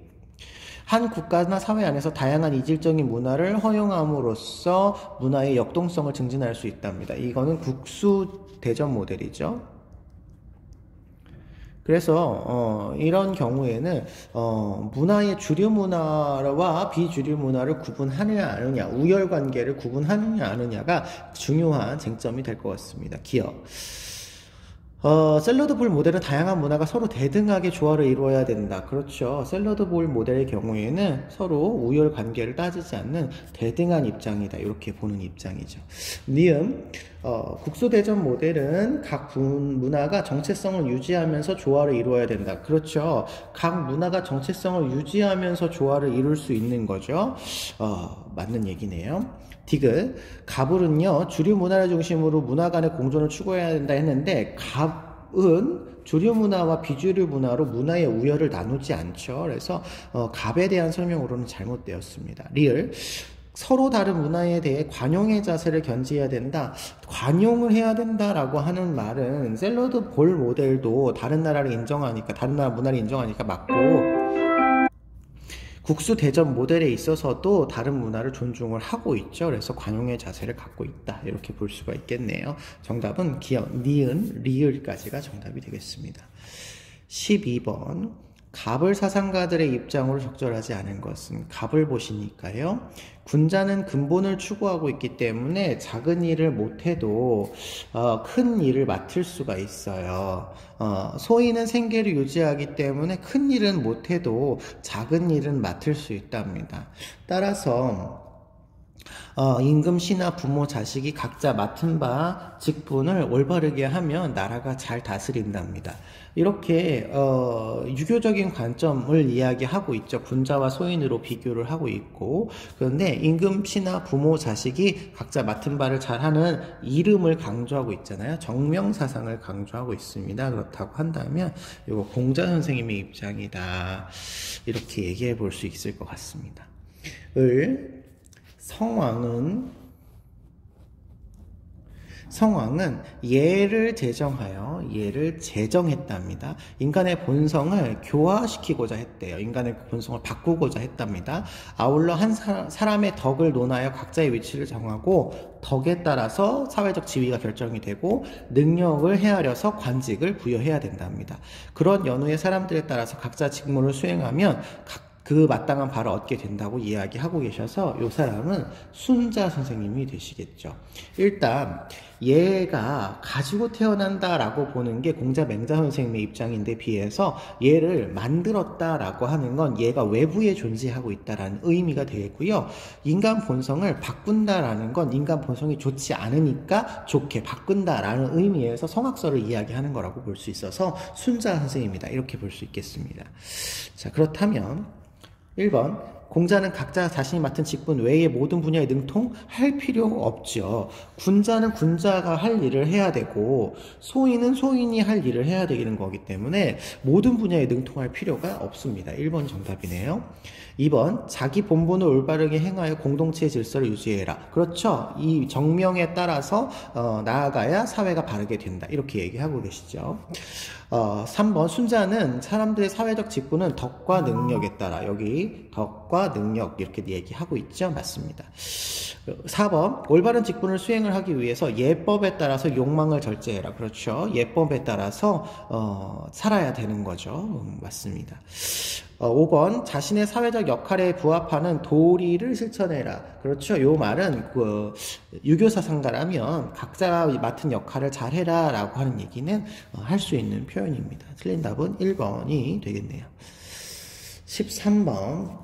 한 국가나 사회 안에서 다양한 이질적인 문화를 허용함으로써 문화의 역동성을 증진할 수 있답니다. 이거는 국수 대전 모델이죠. 그래서 이런 경우에는 문화의 주류 문화와 비주류 문화를 구분하느냐 아느냐, 우열관계를 구분하느냐 아느냐가 중요한 쟁점이 될 것 같습니다. 기억. 샐러드 볼 모델은 다양한 문화가 서로 대등하게 조화를 이루어야 된다. 그렇죠. 샐러드 볼 모델의 경우에는 서로 우열 관계를 따지지 않는 대등한 입장이다. 이렇게 보는 입장이죠. 니은, 국수 대전 모델은 각 문화가 정체성을 유지하면서 조화를 이루어야 된다. 그렇죠. 각 문화가 정체성을 유지하면서 조화를 이룰 수 있는 거죠. 맞는 얘기네요. 디귿, 갑을은요 주류 문화를 중심으로 문화 간의 공존을 추구해야 된다 했는데 갑은 주류 문화와 비주류 문화로 문화의 우열을 나누지 않죠. 그래서 갑에 대한 설명으로는 잘못되었습니다. 리을, 서로 다른 문화에 대해 관용의 자세를 견지해야 된다. 관용을 해야 된다라고 하는 말은 샐러드 볼 모델도 다른 나라를 인정하니까, 다른 나라 문화를 인정하니까 맞고, 국수 대전 모델에 있어서도 다른 문화를 존중을 하고 있죠. 그래서 관용의 자세를 갖고 있다. 이렇게 볼 수가 있겠네요. 정답은 기억, 니은, 리을까지가 정답이 되겠습니다. 12번. 갑을 사상가들의 입장으로 적절하지 않은 것은, 갑을 보시니까요. 군자는 근본을 추구하고 있기 때문에 작은 일을 못해도 큰 일을 맡을 수가 있어요. 소인은 생계를 유지하기 때문에 큰 일은 못해도 작은 일은 맡을 수 있답니다. 따라서 임금, 신하, 부모, 자식이 각자 맡은 바 직분을 올바르게 하면 나라가 잘 다스린답니다. 이렇게 유교적인 관점을 이야기하고 있죠. 군자와 소인으로 비교를 하고 있고, 그런데 임금, 신하, 부모, 자식이 각자 맡은 바를 잘하는 이름을 강조하고 있잖아요. 정명사상을 강조하고 있습니다. 그렇다고 한다면 이거 공자 선생님의 입장이다. 이렇게 얘기해 볼 수 있을 것 같습니다. 성왕은 예를 제정했답니다. 인간의 본성을 교화시키고자 했대요. 인간의 본성을 바꾸고자 했답니다. 아울러 한 사람의 덕을 논하여 각자의 위치를 정하고 덕에 따라서 사회적 지위가 결정이 되고 능력을 헤아려서 관직을 부여해야 된답니다. 그런 연후의 사람들에 따라서 각자 직무를 수행하면 그 마땅한 바를 얻게 된다고 이야기하고 계셔서 이 사람은 순자 선생님이 되시겠죠. 일단 얘가 가지고 태어난다라고 보는 게 공자 맹자 선생님의 입장인데 비해서 얘를 만들었다라고 하는 건 얘가 외부에 존재하고 있다라는 의미가 되겠고요. 인간 본성을 바꾼다라는 건 인간 본성이 좋지 않으니까 좋게 바꾼다라는 의미에서 성악설을 이야기하는 거라고 볼 수 있어서 순자 선생님이다. 이렇게 볼 수 있겠습니다. 자, 그렇다면 1번, 공자는 각자 자신이 맡은 직분 외의 모든 분야에 능통할 필요가 없죠. 군자는 군자가 할 일을 해야 되고 소인은 소인이 할 일을 해야 되는 거기 때문에 모든 분야에 능통할 필요가 없습니다. 1번 정답이네요. 2번, 자기 본분을 올바르게 행하여 공동체의 질서를 유지해라. 그렇죠. 이 정명에 따라서 나아가야 사회가 바르게 된다. 이렇게 얘기하고 계시죠. 3번, 순자는 사람들의 사회적 직분은 덕과 능력에 따라, 여기 덕과 능력 이렇게 얘기하고 있죠. 맞습니다. 4번, 올바른 직분을 수행을 하기 위해서 예법에 따라서 욕망을 절제해라. 그렇죠. 예법에 따라서 살아야 되는 거죠. 맞습니다. 5번, 자신의 사회적 역할에 부합하는 도리를 실천해라. 그렇죠. 요 말은 유교사상가라면 각자가 맡은 역할을 잘해라 라고 하는 얘기는 할 수 있는 표현입니다. 틀린 답은 1번이 되겠네요. 13번,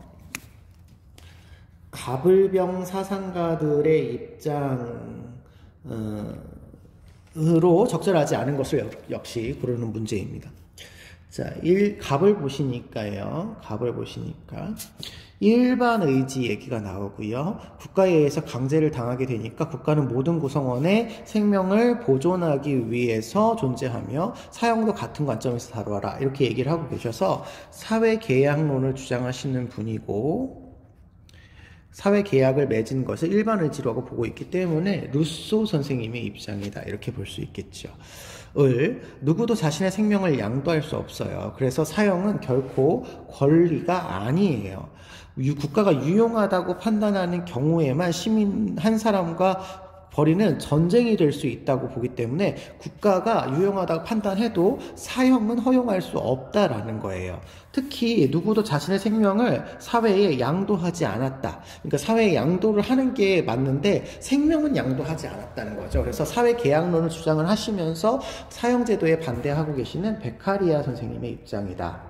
가불병 사상가들의 입장으로 적절하지 않은 것을 역시 고르는 문제입니다. 자, 갑을 보시니까요. 갑을 보시니까 일반 의지 얘기가 나오고요. 국가에 의해서 강제를 당하게 되니까 국가는 모든 구성원의 생명을 보존하기 위해서 존재하며 사형도 같은 관점에서 다루어라. 이렇게 얘기를 하고 계셔서 사회계약론을 주장하시는 분이고 사회계약을 맺은 것을 일반 의지라고 보고 있기 때문에 루소 선생님의 입장이다. 이렇게 볼 수 있겠죠. 누구도 자신의 생명을 양도할 수 없어요. 그래서 사형은 결코 권리가 아니에요. 국가가 유용하다고 판단하는 경우에만 시민 한 사람과 벌이는 전쟁이 될 수 있다고 보기 때문에 국가가 유용하다고 판단해도 사형은 허용할 수 없다라는 거예요. 특히 누구도 자신의 생명을 사회에 양도하지 않았다. 그러니까 사회에 양도를 하는 게 맞는데 생명은 양도하지 않았다는 거죠. 그래서 사회계약론을 주장을 하시면서 사형제도에 반대하고 계시는 베카리아 선생님의 입장이다.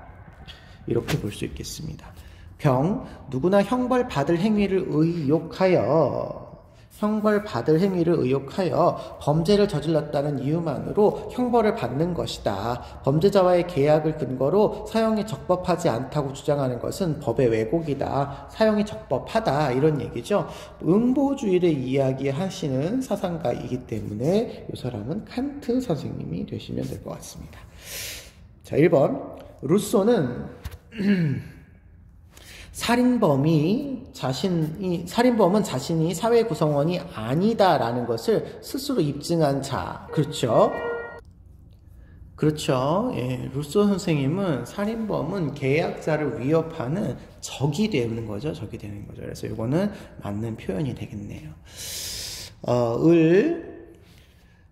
이렇게 볼 수 있겠습니다. 누구나 형벌받을 행위를 의욕하여 범죄를 저질렀다는 이유만으로 형벌을 받는 것이다. 범죄자와의 계약을 근거로 사형이 적법하지 않다고 주장하는 것은 법의 왜곡이다. 사형이 적법하다. 이런 얘기죠. 응보주의를 이야기하시는 사상가이기 때문에 이 사람은 칸트 선생님이 되시면 될 것 같습니다. 자, 1번. 루소는 살인범은 자신이 사회 구성원이 아니다라는 것을 스스로 입증한 자. 그렇죠. 예, 루소 선생님은 살인범은 계약자를 위협하는 적이 되는 거죠. 그래서 이거는 맞는 표현이 되겠네요.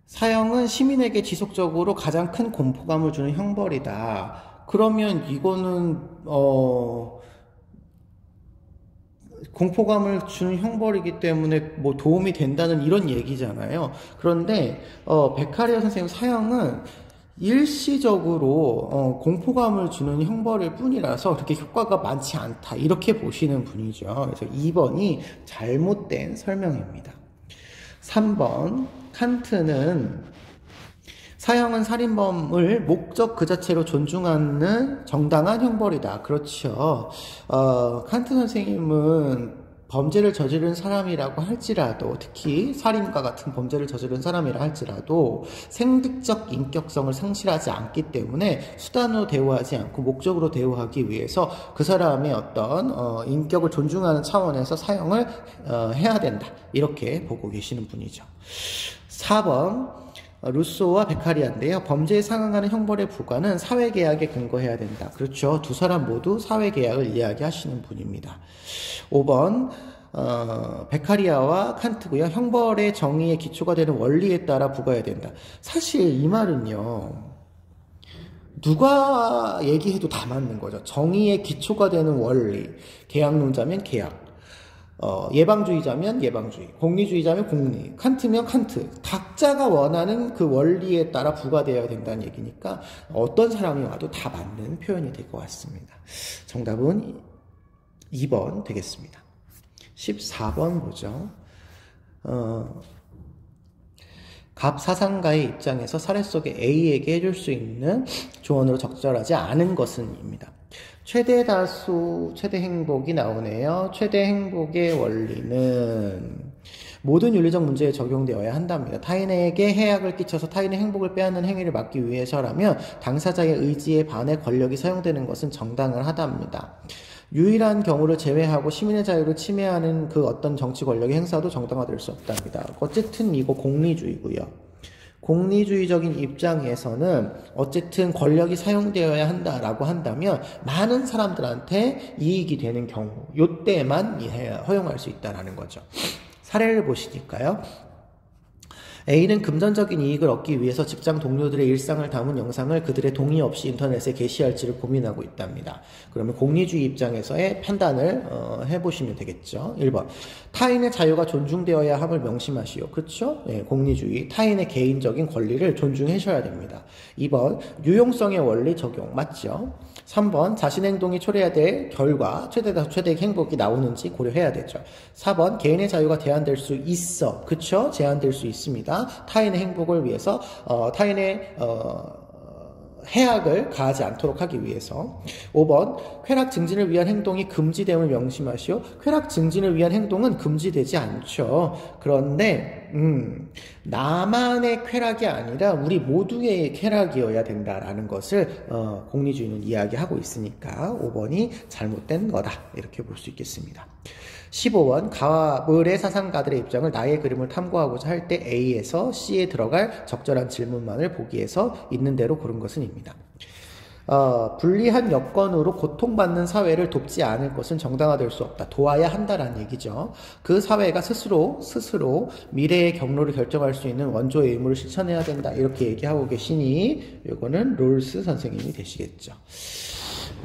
사형은 시민에게 지속적으로 가장 큰 공포감을 주는 형벌이다. 그러면 이거는 공포감을 주는 형벌이기 때문에 뭐 도움이 된다는 이런 얘기잖아요. 그런데 베카리아 선생님 사형은 일시적으로 공포감을 주는 형벌일 뿐이라서 그렇게 효과가 많지 않다. 이렇게 보시는 분이죠. 그래서 2번이 잘못된 설명입니다. 3번 칸트는 사형은 살인범을 목적 그 자체로 존중하는 정당한 형벌이다. 그렇죠. 칸트 선생님은 범죄를 저지른 사람이라고 할지라도, 특히 살인과 같은 범죄를 저지른 사람이라 할지라도 생득적 인격성을 상실하지 않기 때문에 수단으로 대우하지 않고 목적으로 대우하기 위해서 그 사람의 어떤 인격을 존중하는 차원에서 사형을 해야 된다. 이렇게 보고 계시는 분이죠. 4번 루소와 베카리아인데요. 범죄에 상응하는 형벌의 부과는 사회계약에 근거해야 된다. 그렇죠. 두 사람 모두 사회계약을 이야기하시는 분입니다. 5번 베카리아와 칸트고요. 형벌의 정의의 기초가 되는 원리에 따라 부과해야 된다. 사실 이 말은요. 누가 얘기해도 다 맞는 거죠. 정의의 기초가 되는 원리. 계약론자면 계약. 예방주의자면 예방주의, 공리주의자면 공리, 칸트면 칸트. 각자가 원하는 그 원리에 따라 부과되어야 된다는 얘기니까 어떤 사람이 와도 다 맞는 표현이 될 것 같습니다. 정답은 2번 되겠습니다. 14번 보죠. 갑 사상가의 입장에서 사례 속에 A에게 해줄 수 있는 조언으로 적절하지 않은 것은입니다. 최대 다수, 최대 행복이 나오네요. 최대 행복의 원리는 모든 윤리적 문제에 적용되어야 한답니다. 타인에게 해악을 끼쳐서 타인의 행복을 빼앗는 행위를 막기 위해서라면 당사자의 의지에 반해 권력이 사용되는 것은 정당하답니다. 유일한 경우를 제외하고 시민의 자유를 침해하는 그 어떤 정치 권력의 행사도 정당화될 수 없답니다. 어쨌든 이거 공리주의고요. 공리주의적인 입장에서는 어쨌든 권력이 사용되어야 한다라고 한다면 많은 사람들한테 이익이 되는 경우, 요때만 허용할 수 있다라는 거죠. 사례를 보시니까요. A는 금전적인 이익을 얻기 위해서 직장 동료들의 일상을 담은 영상을 그들의 동의 없이 인터넷에 게시할지를 고민하고 있답니다. 그러면 공리주의 입장에서의 판단을 해보시면 되겠죠. 1번. 타인의 자유가 존중되어야 함을 명심하시오. 그렇죠? 네, 공리주의. 타인의 개인적인 권리를 존중하셔야 됩니다. 2번. 유용성의 원리 적용. 맞죠? 3번. 자신의 행동이 초래해야 될 결과, 최대다수 최대의 행복이 나오는지 고려해야 되죠. 4번. 개인의 자유가 제한될 수 있어. 그쵸? 제한될 수 있습니다. 타인의 행복을 위해서 타인의 해악을 가하지 않도록 하기 위해서. 5번 쾌락 증진을 위한 행동이 금지됨을 명심하시오. 쾌락 증진을 위한 행동은 금지되지 않죠. 그런데 나만의 쾌락이 아니라 우리 모두의 쾌락이어야 된다라는 것을 공리주의는 이야기하고 있으니까 5번이 잘못된 거다 이렇게 볼 수 있겠습니다. 15번 가와 을의 사상가들의 입장을 나의 그림을 탐구하고자 할 때 A에서 C에 들어갈 적절한 질문만을 보기에서 있는 대로 고른 것은입니다. 불리한 여건으로 고통받는 사회를 돕지 않을 것은 정당화될 수 없다. 도와야 한다라는 얘기죠. 그 사회가 스스로 미래의 경로를 결정할 수 있는 원조의 의무를 실천해야 된다. 이렇게 얘기하고 계시니 이거는 롤스 선생님이 되시겠죠.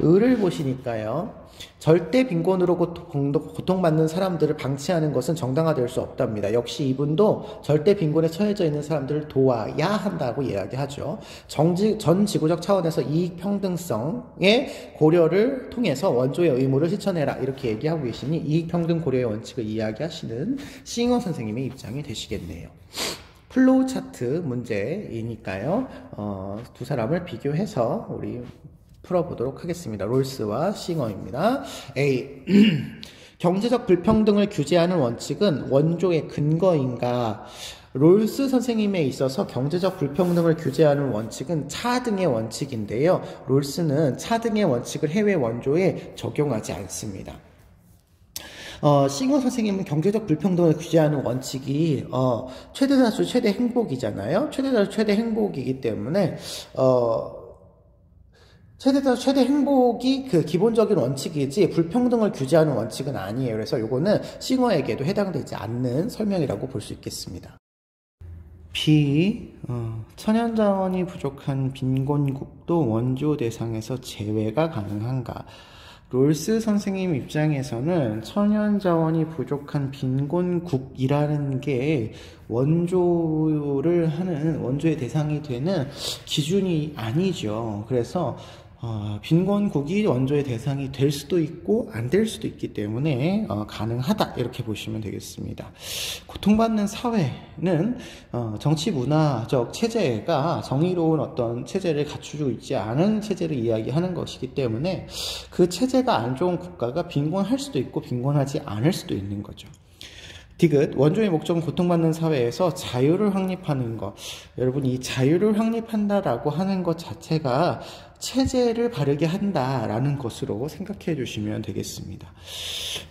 을을 보시니까요. 절대 빈곤으로 고통받는 사람들을 방치하는 것은 정당화될 수 없답니다. 역시 이분도 절대 빈곤에 처해져 있는 사람들을 도와야 한다고 이야기하죠. 전 지구적 차원에서 이익평등성의 고려를 통해서 원조의 의무를 실천해라 이렇게 얘기하고 계시니 이익평등 고려의 원칙을 이야기하시는 싱어 선생님의 입장이 되시겠네요. 플로우 차트 문제이니까요. 두 사람을 비교해서 우리 풀어보도록 하겠습니다. 롤스와 싱어입니다. A. 경제적 불평등을 규제하는 원칙은 원조의 근거인가? 롤스 선생님에 있어서 경제적 불평등을 규제하는 원칙은 차등의 원칙인데요. 롤스는 차등의 원칙을 해외 원조에 적용하지 않습니다. 싱어 선생님은 경제적 불평등을 규제하는 원칙이 최대다수 최대 행복이잖아요. 최대다수 최대 행복이기 때문에 최대다수 최대 행복이 그 기본적인 원칙이지 불평등을 규제하는 원칙은 아니에요. 그래서 요거는 싱어에게도 해당되지 않는 설명이라고 볼 수 있겠습니다. B. 천연자원이 부족한 빈곤국도 원조 대상에서 제외가 가능한가? 롤스 선생님 입장에서는 천연자원이 부족한 빈곤국이라는 게 원조의 대상이 되는 기준이 아니죠. 그래서 빈곤국이 원조의 대상이 될 수도 있고 안 될 수도 있기 때문에 가능하다 이렇게 보시면 되겠습니다. 고통받는 사회는 정치 문화적 체제가 정의로운 어떤 체제를 갖추고 있지 않은 체제를 이야기하는 것이기 때문에 그 체제가 안 좋은 국가가 빈곤할 수도 있고 빈곤하지 않을 수도 있는 거죠. 디귿, 원조의 목적은 고통받는 사회에서 자유를 확립하는 것. 여러분, 이 자유를 확립한다라고 하는 것 자체가 체제를 바르게 한다라는 것으로 생각해 주시면 되겠습니다.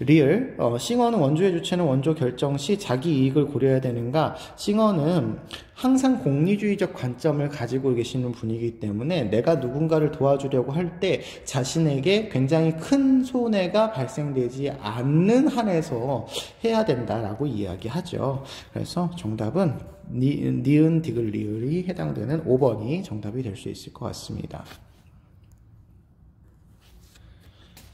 리을, 싱어는 원조의 주체는 원조 결정 시 자기 이익을 고려해야 되는가? 싱어는 항상 공리주의적 관점을 가지고 계시는 분이기 때문에 내가 누군가를 도와주려고 할 때 자신에게 굉장히 큰 손해가 발생되지 않는 한에서 해야 된다라고 이야기하죠. 그래서 정답은 니은, 디귿, 리을이 해당되는 5번이 정답이 될 수 있을 것 같습니다.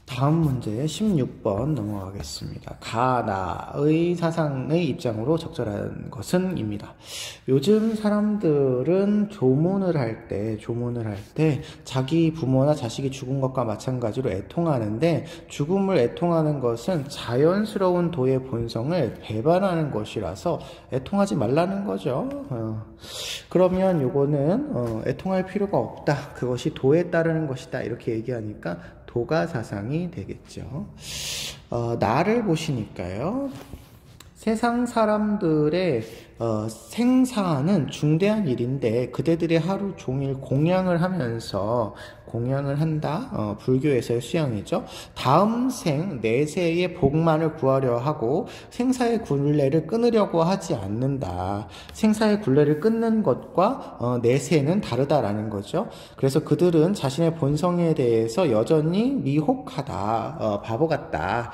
다음 문제 16번 넘어가겠습니다. 가나의 사상의 입장으로 적절한 것은 입니다. 요즘 사람들은 조문을 할 때 자기 부모나 자식이 죽은 것과 마찬가지로 애통하는데 죽음을 애통하는 것은 자연스러운 도의 본성을 배반하는 것이라서 애통하지 말라는 거죠. 그러면 요거는 애통할 필요가 없다. 그것이 도에 따르는 것이다. 이렇게 얘기하니까 도가 사상이 되겠죠. 나를 보시니까요. 세상 사람들의 생사는 중대한 일인데 그대들의 하루 종일 공양을 한다. 불교에서의 수양이죠. 다음 생, 내세의 복만을 구하려 하고 생사의 굴레를 끊으려고 하지 않는다. 생사의 굴레를 끊는 것과 내세는 다르다라는 거죠. 그래서 그들은 자신의 본성에 대해서 여전히 미혹하다, 바보 같다.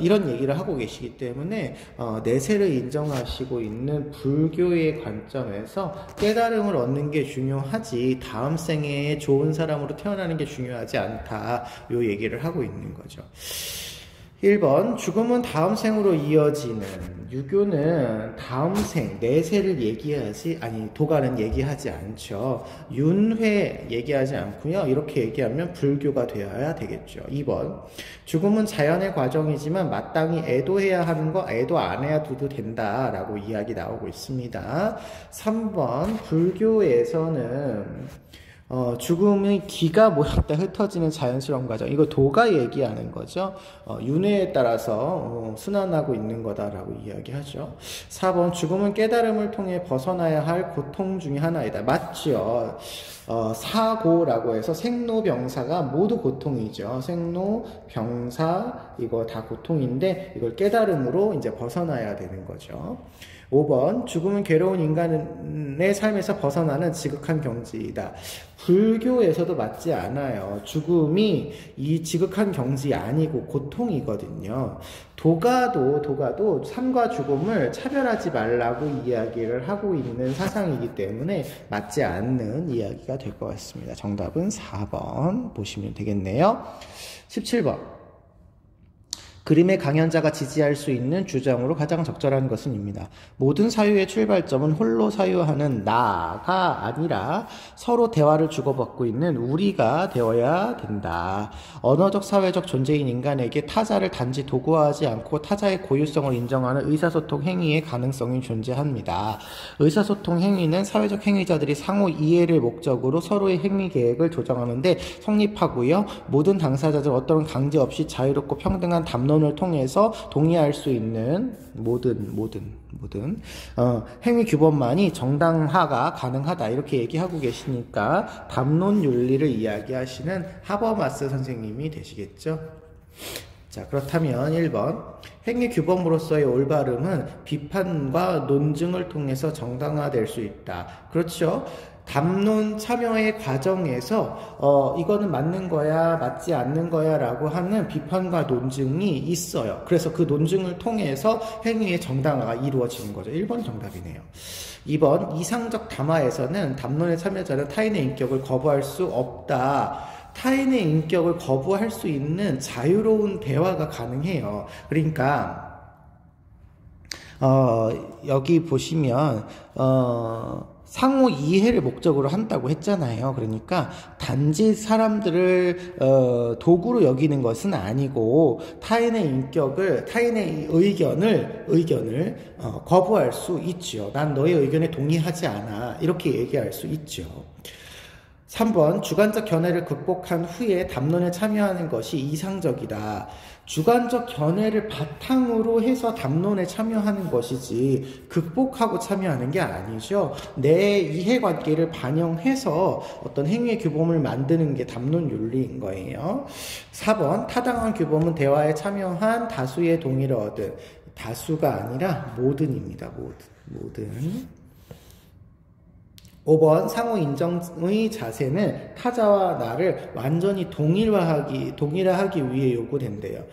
이런 얘기를 하고 계시기 때문에 내세를 인정하시고 있는 불교의 관점에서 깨달음을 얻는 게 중요하지 다음 생에 좋은 사람으로 태어나는 게 중요하지 않다. 요 얘기를 하고 있는 거죠. 1번 죽음은 다음 생으로 이어지는 유교는 다음 생, 내세를 얘기하지 도가는 얘기하지 않죠. 윤회 얘기하지 않고요. 이렇게 얘기하면 불교가 되어야 되겠죠. 2번 죽음은 자연의 과정이지만 마땅히 애도해야 하는 거 애도 안 해야 둬도 된다라고 이야기 나오고 있습니다. 3번 불교에서는 죽음의 기가 모였다 흩어지는 자연스러운 과정. 이거 도가 얘기하는 거죠. 윤회에 따라서 순환하고 있는 거다라고 이야기하죠. 4번 죽음은 깨달음을 통해 벗어나야 할 고통 중에 하나이다. 맞죠. 사고라고 해서 생로병사가 모두 고통이죠. 생로병사 이거 다 고통인데 이걸 깨달음으로 이제 벗어나야 되는 거죠. 5번 죽음은 괴로운 인간의 삶에서 벗어나는 지극한 경지이다. 불교에서도 맞지 않아요. 죽음이 이 지극한 경지 아니고 고통이거든요. 도가도 삶과 죽음을 차별하지 말라고 이야기를 하고 있는 사상이기 때문에 맞지 않는 이야기가 될 것 같습니다. 정답은 4번 보시면 되겠네요. 17번 그림의 강연자가 지지할 수 있는 주장으로 가장 적절한 것은 입니다. 모든 사유의 출발점은 홀로 사유하는 나가 아니라 서로 대화를 주고받고 있는 우리가 되어야 된다. 언어적 사회적 존재인 인간에게 타자를 단지 도구화하지 않고 타자의 고유성을 인정하는 의사소통 행위의 가능성이 존재합니다. 의사소통 행위는 사회적 행위자들이 상호 이해를 목적으로 서로의 행위 계획을 조정하는데 성립하고요. 모든 당사자들 어떤 강제 없이 자유롭고 평등한 담론을 통해서 동의할 수 있는 모든 행위 규범만이 정당화가 가능하다 이렇게 얘기하고 계시니까 담론 윤리를 이야기하시는 하버마스 선생님이 되시겠죠. 자, 그렇다면 1번 행위 규범으로서의 올바름은 비판과 논증을 통해서 정당화될 수 있다. 그렇죠. 담론 참여의 과정에서 이거는 맞는 거야 맞지 않는 거야 라고 하는 비판과 논증이 있어요. 그래서 그 논증을 통해서 행위의 정당화가 이루어지는 거죠. 1번 정답이네요. 2번 이상적 담화에서는 담론의 참여자는 타인의 인격을 거부할 수 없다. 타인의 인격을 거부할 수 있는 자유로운 대화가 가능해요. 그러니까 여기 보시면 상호 이해를 목적으로 한다고 했잖아요. 그러니까 단지 사람들을 도구로 여기는 것은 아니고 타인의 인격을, 타인의 의견을 거부할 수 있죠. 난 너의 의견에 동의하지 않아. 이렇게 얘기할 수 있죠. 3번 주관적 견해를 극복한 후에 담론에 참여하는 것이 이상적이다. 주관적 견해를 바탕으로 해서 담론에 참여하는 것이지 극복하고 참여하는 게 아니죠. 내 이해관계를 반영해서 어떤 행위의 규범을 만드는 게 담론 윤리인 거예요. 4번 타당한 규범은 대화에 참여한 다수의 동의를 얻은, 다수가 아니라 모든입니다. 모든. 5번 상호 인정의 자세는 타자와 나를 완전히 동일화하기 위해 요구된대요.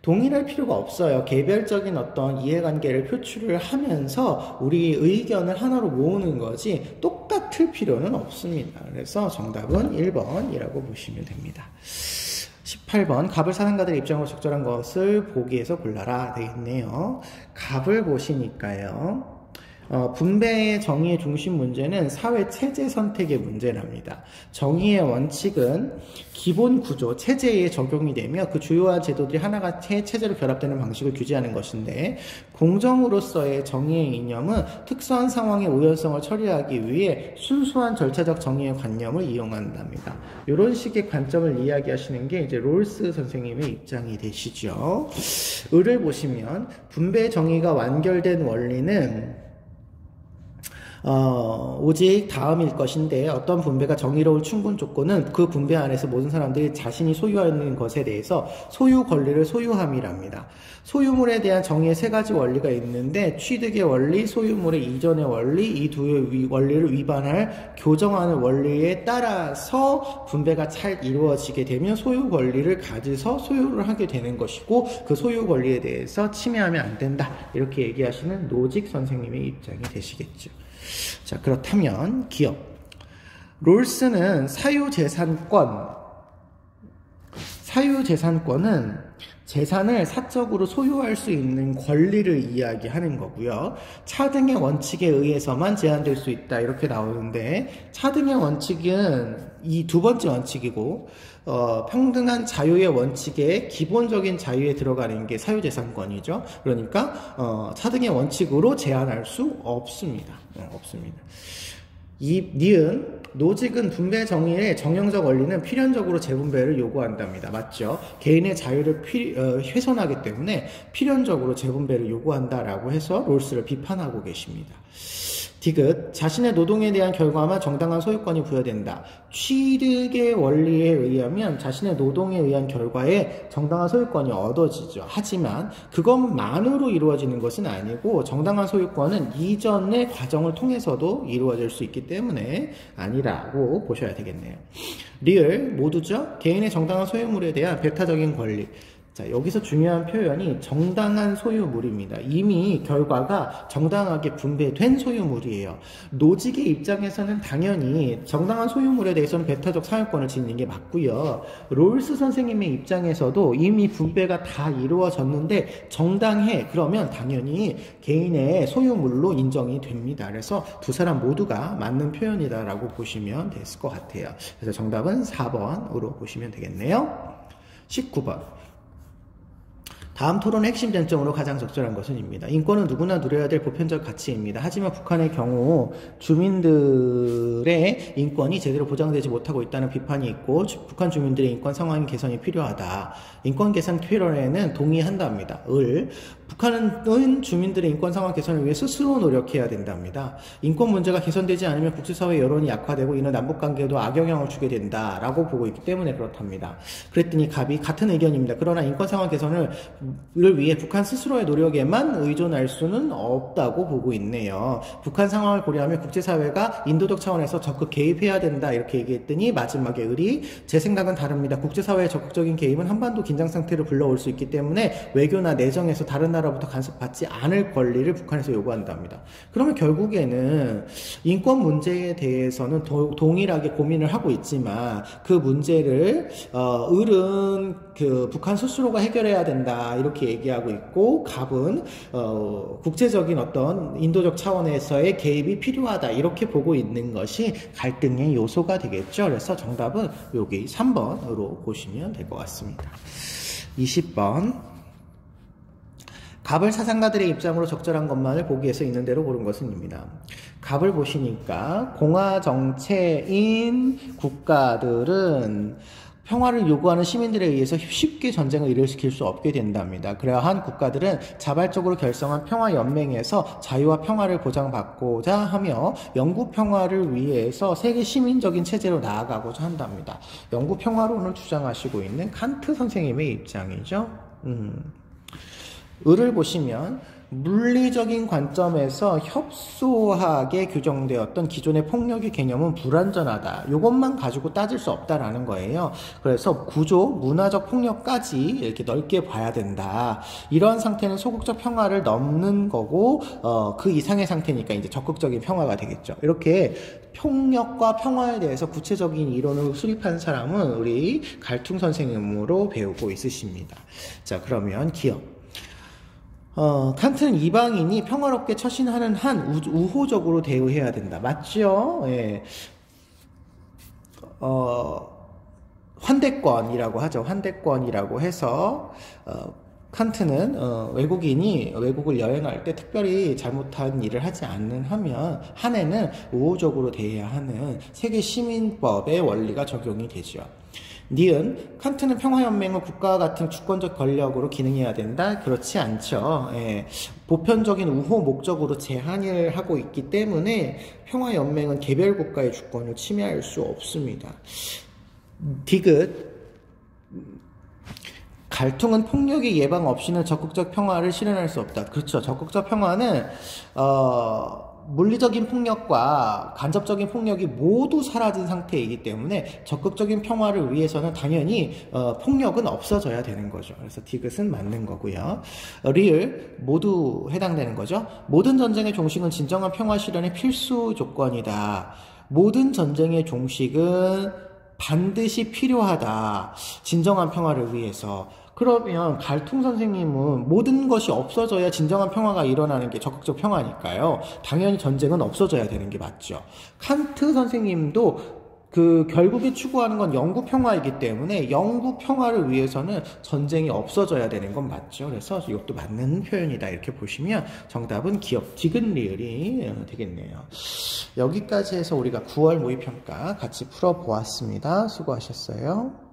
동일할 필요가 없어요. 개별적인 어떤 이해관계를 표출을 하면서 우리 의견을 하나로 모으는 거지 똑같을 필요는 없습니다. 그래서 정답은 1번이라고 보시면 됩니다. 18번 갑을 사상가들의 입장으로 적절한 것을 보기에서 골라라 되겠네요. 갑을 보시니까요. 분배의 정의의 중심 문제는 사회 체제 선택의 문제랍니다. 정의의 원칙은 기본 구조, 체제에 적용이 되며 그 주요한 제도들이 하나같이 체제로 결합되는 방식을 규제하는 것인데 공정으로서의 정의의 이념은 특수한 상황의 우연성을 처리하기 위해 순수한 절차적 정의의 관념을 이용한답니다. 이런 식의 관점을 이야기하시는 게 이제 롤스 선생님의 입장이 되시죠. 을을 보시면 분배의 정의가 완결된 원리는 오직 다음일 것인데 어떤 분배가 정의로울 충분 조건은 그 분배 안에서 모든 사람들이 자신이 소유하는 것에 대해서 소유 권리를 소유함이랍니다. 소유물에 대한 정의의 세 가지 원리가 있는데 취득의 원리, 소유물의 이전의 원리, 이 두 원리를 위반할 교정하는 원리에 따라서 분배가 잘 이루어지게 되면 소유 권리를 가져서 소유를 하게 되는 것이고 그 소유 권리에 대해서 침해하면 안 된다. 이렇게 얘기하시는 노직 선생님의 입장이 되시겠죠. 자, 그렇다면 기업. 롤스는 사유재산권은 재산을 사적으로 소유할 수 있는 권리를 이야기하는 거고요. 차등의 원칙에 의해서만 제한될 수 있다 이렇게 나오는데 차등의 원칙은 이 두 번째 원칙이고 평등한 자유의 원칙에 기본적인 자유에 들어가는 게 사유재산권이죠. 그러니까 차등의 원칙으로 제한할 수 없습니다. 없습니다. 니은 노직은 분배 정의의 정형적 원리는 필연적으로 재분배를 요구한답니다. 맞죠? 개인의 자유를 훼손하기 때문에 필연적으로 재분배를 요구한다라고 해서 롤스를 비판하고 계십니다. 디귿, 자신의 노동에 대한 결과만 정당한 소유권이 부여된다. 취득의 원리에 의하면 자신의 노동에 의한 결과에 정당한 소유권이 얻어지죠. 하지만 그것만으로 이루어지는 것은 아니고 정당한 소유권은 이전의 과정을 통해서도 이루어질 수 있기 때문에 아니라고 보셔야 되겠네요. 리을, 모두죠. 개인의 정당한 소유물에 대한 배타적인 권리. 자, 여기서 중요한 표현이 정당한 소유물입니다. 이미 결과가 정당하게 분배된 소유물이에요. 노직의 입장에서는 당연히 정당한 소유물에 대해서는 배타적 사유권을 지니는 게 맞고요. 롤스 선생님의 입장에서도 이미 분배가 다 이루어졌는데 정당해. 그러면 당연히 개인의 소유물로 인정이 됩니다. 그래서 두 사람 모두가 맞는 표현이다라고 보시면 됐을 것 같아요. 그래서 정답은 4번으로 보시면 되겠네요. 19번. 다음 토론의 핵심 쟁점으로 가장 적절한 것은입니다. 인권은 누구나 누려야 될 보편적 가치입니다. 하지만 북한의 경우 주민들의 인권이 제대로 보장되지 못하고 있다는 비판이 있고 북한 주민들의 인권 상황 개선이 필요하다. 인권 개선 필요에는 동의한답니다. 북한은 주민들의 인권 상황 개선을 위해 스스로 노력해야 된답니다. 인권 문제가 개선되지 않으면 국제사회 여론이 약화되고 이는 남북관계에도 악영향을 주게 된다라고 보고 있기 때문에 그렇답니다. 그랬더니 갑이 같은 의견입니다. 그러나 인권 상황 개선을 위해 북한 스스로의 노력에만 의존할 수는 없다고 보고 있네요. 북한 상황을 고려하면 국제사회가 인도적 차원에서 적극 개입해야 된다 이렇게 얘기했더니 마지막에 을이 제 생각은 다릅니다. 국제사회의 적극적인 개입은 한반도 긴장 상태를 불러올 수 있기 때문에 외교나 내정에서 다른 나라부터 간섭받지 않을 권리를 북한에서 요구한답니다. 그러면 결국에는 인권 문제에 대해서는 동일하게 고민을 하고 있지만 그 문제를 을은 북한 스스로가 해결해야 된다 이렇게 얘기하고 있고 갑은 국제적인 어떤 인도적 차원에서의 개입이 필요하다 이렇게 보고 있는 것이 갈등의 요소가 되겠죠. 그래서 정답은 여기 3번으로 보시면 될 것 같습니다. 20번. 갑을 사상가들의 입장으로 적절한 것만을 보기 위해서 있는 대로 고른 것은입니다. 갑을 보시니까 공화정체인 국가들은 평화를 요구하는 시민들에 의해서 쉽게 전쟁을 일으킬 수 없게 된답니다. 그러한 국가들은 자발적으로 결성한 평화연맹에서 자유와 평화를 보장받고자 하며 영구 평화를 위해서 세계 시민적인 체제로 나아가고자 한답니다. 영구 평화론을 주장하시고 있는 칸트 선생님의 입장이죠. 을을 보시면 물리적인 관점에서 협소하게 규정되었던 기존의 폭력의 개념은 불완전하다. 이것만 가지고 따질 수 없다라는 거예요. 그래서 구조, 문화적 폭력까지 이렇게 넓게 봐야 된다. 이러한 상태는 소극적 평화를 넘는 거고 그 이상의 상태니까 이제 적극적인 평화가 되겠죠. 이렇게 폭력과 평화에 대해서 구체적인 이론을 수립한 사람은 우리 갈퉁 선생님으로 배우고 있으십니다. 자, 그러면 기억. 칸트는 이방인이 평화롭게 처신하는 한 우호적으로 대우해야 된다. 맞죠? 예. 환대권이라고 하죠. 환대권이라고 해서 칸트는 외국인이 외국을 여행할 때 특별히 잘못한 일을 하지 않는 한에는 우호적으로 대해야 하는 세계 시민법의 원리가 적용이 되죠. 니은, 칸트는 평화연맹은 국가와 같은 주권적 권력으로 기능해야 된다? 그렇지 않죠. 예. 보편적인 우호 목적으로 제한을 하고 있기 때문에 평화연맹은 개별 국가의 주권을 침해할 수 없습니다. 디귿, 갈퉁은 폭력의 예방 없이는 적극적 평화를 실현할 수 없다. 그렇죠. 적극적 평화는 물리적인 폭력과 간접적인 폭력이 모두 사라진 상태이기 때문에 적극적인 평화를 위해서는 당연히 폭력은 없어져야 되는 거죠. 그래서 디귿은 맞는 거고요. 리을 모두 해당되는 거죠. 모든 전쟁의 종식은 진정한 평화 실현의 필수 조건이다. 모든 전쟁의 종식은 반드시 필요하다. 진정한 평화를 위해서. 그러면 갈퉁 선생님은 모든 것이 없어져야 진정한 평화가 일어나는 게 적극적 평화니까요. 당연히 전쟁은 없어져야 되는 게 맞죠. 칸트 선생님도 결국에 추구하는 건 영구 평화이기 때문에 영구 평화를 위해서는 전쟁이 없어져야 되는 건 맞죠. 그래서 이것도 맞는 표현이다 이렇게 보시면 정답은 기억 디귿 리을이 되겠네요. 여기까지 해서 우리가 9월 모의평가 같이 풀어보았습니다. 수고하셨어요.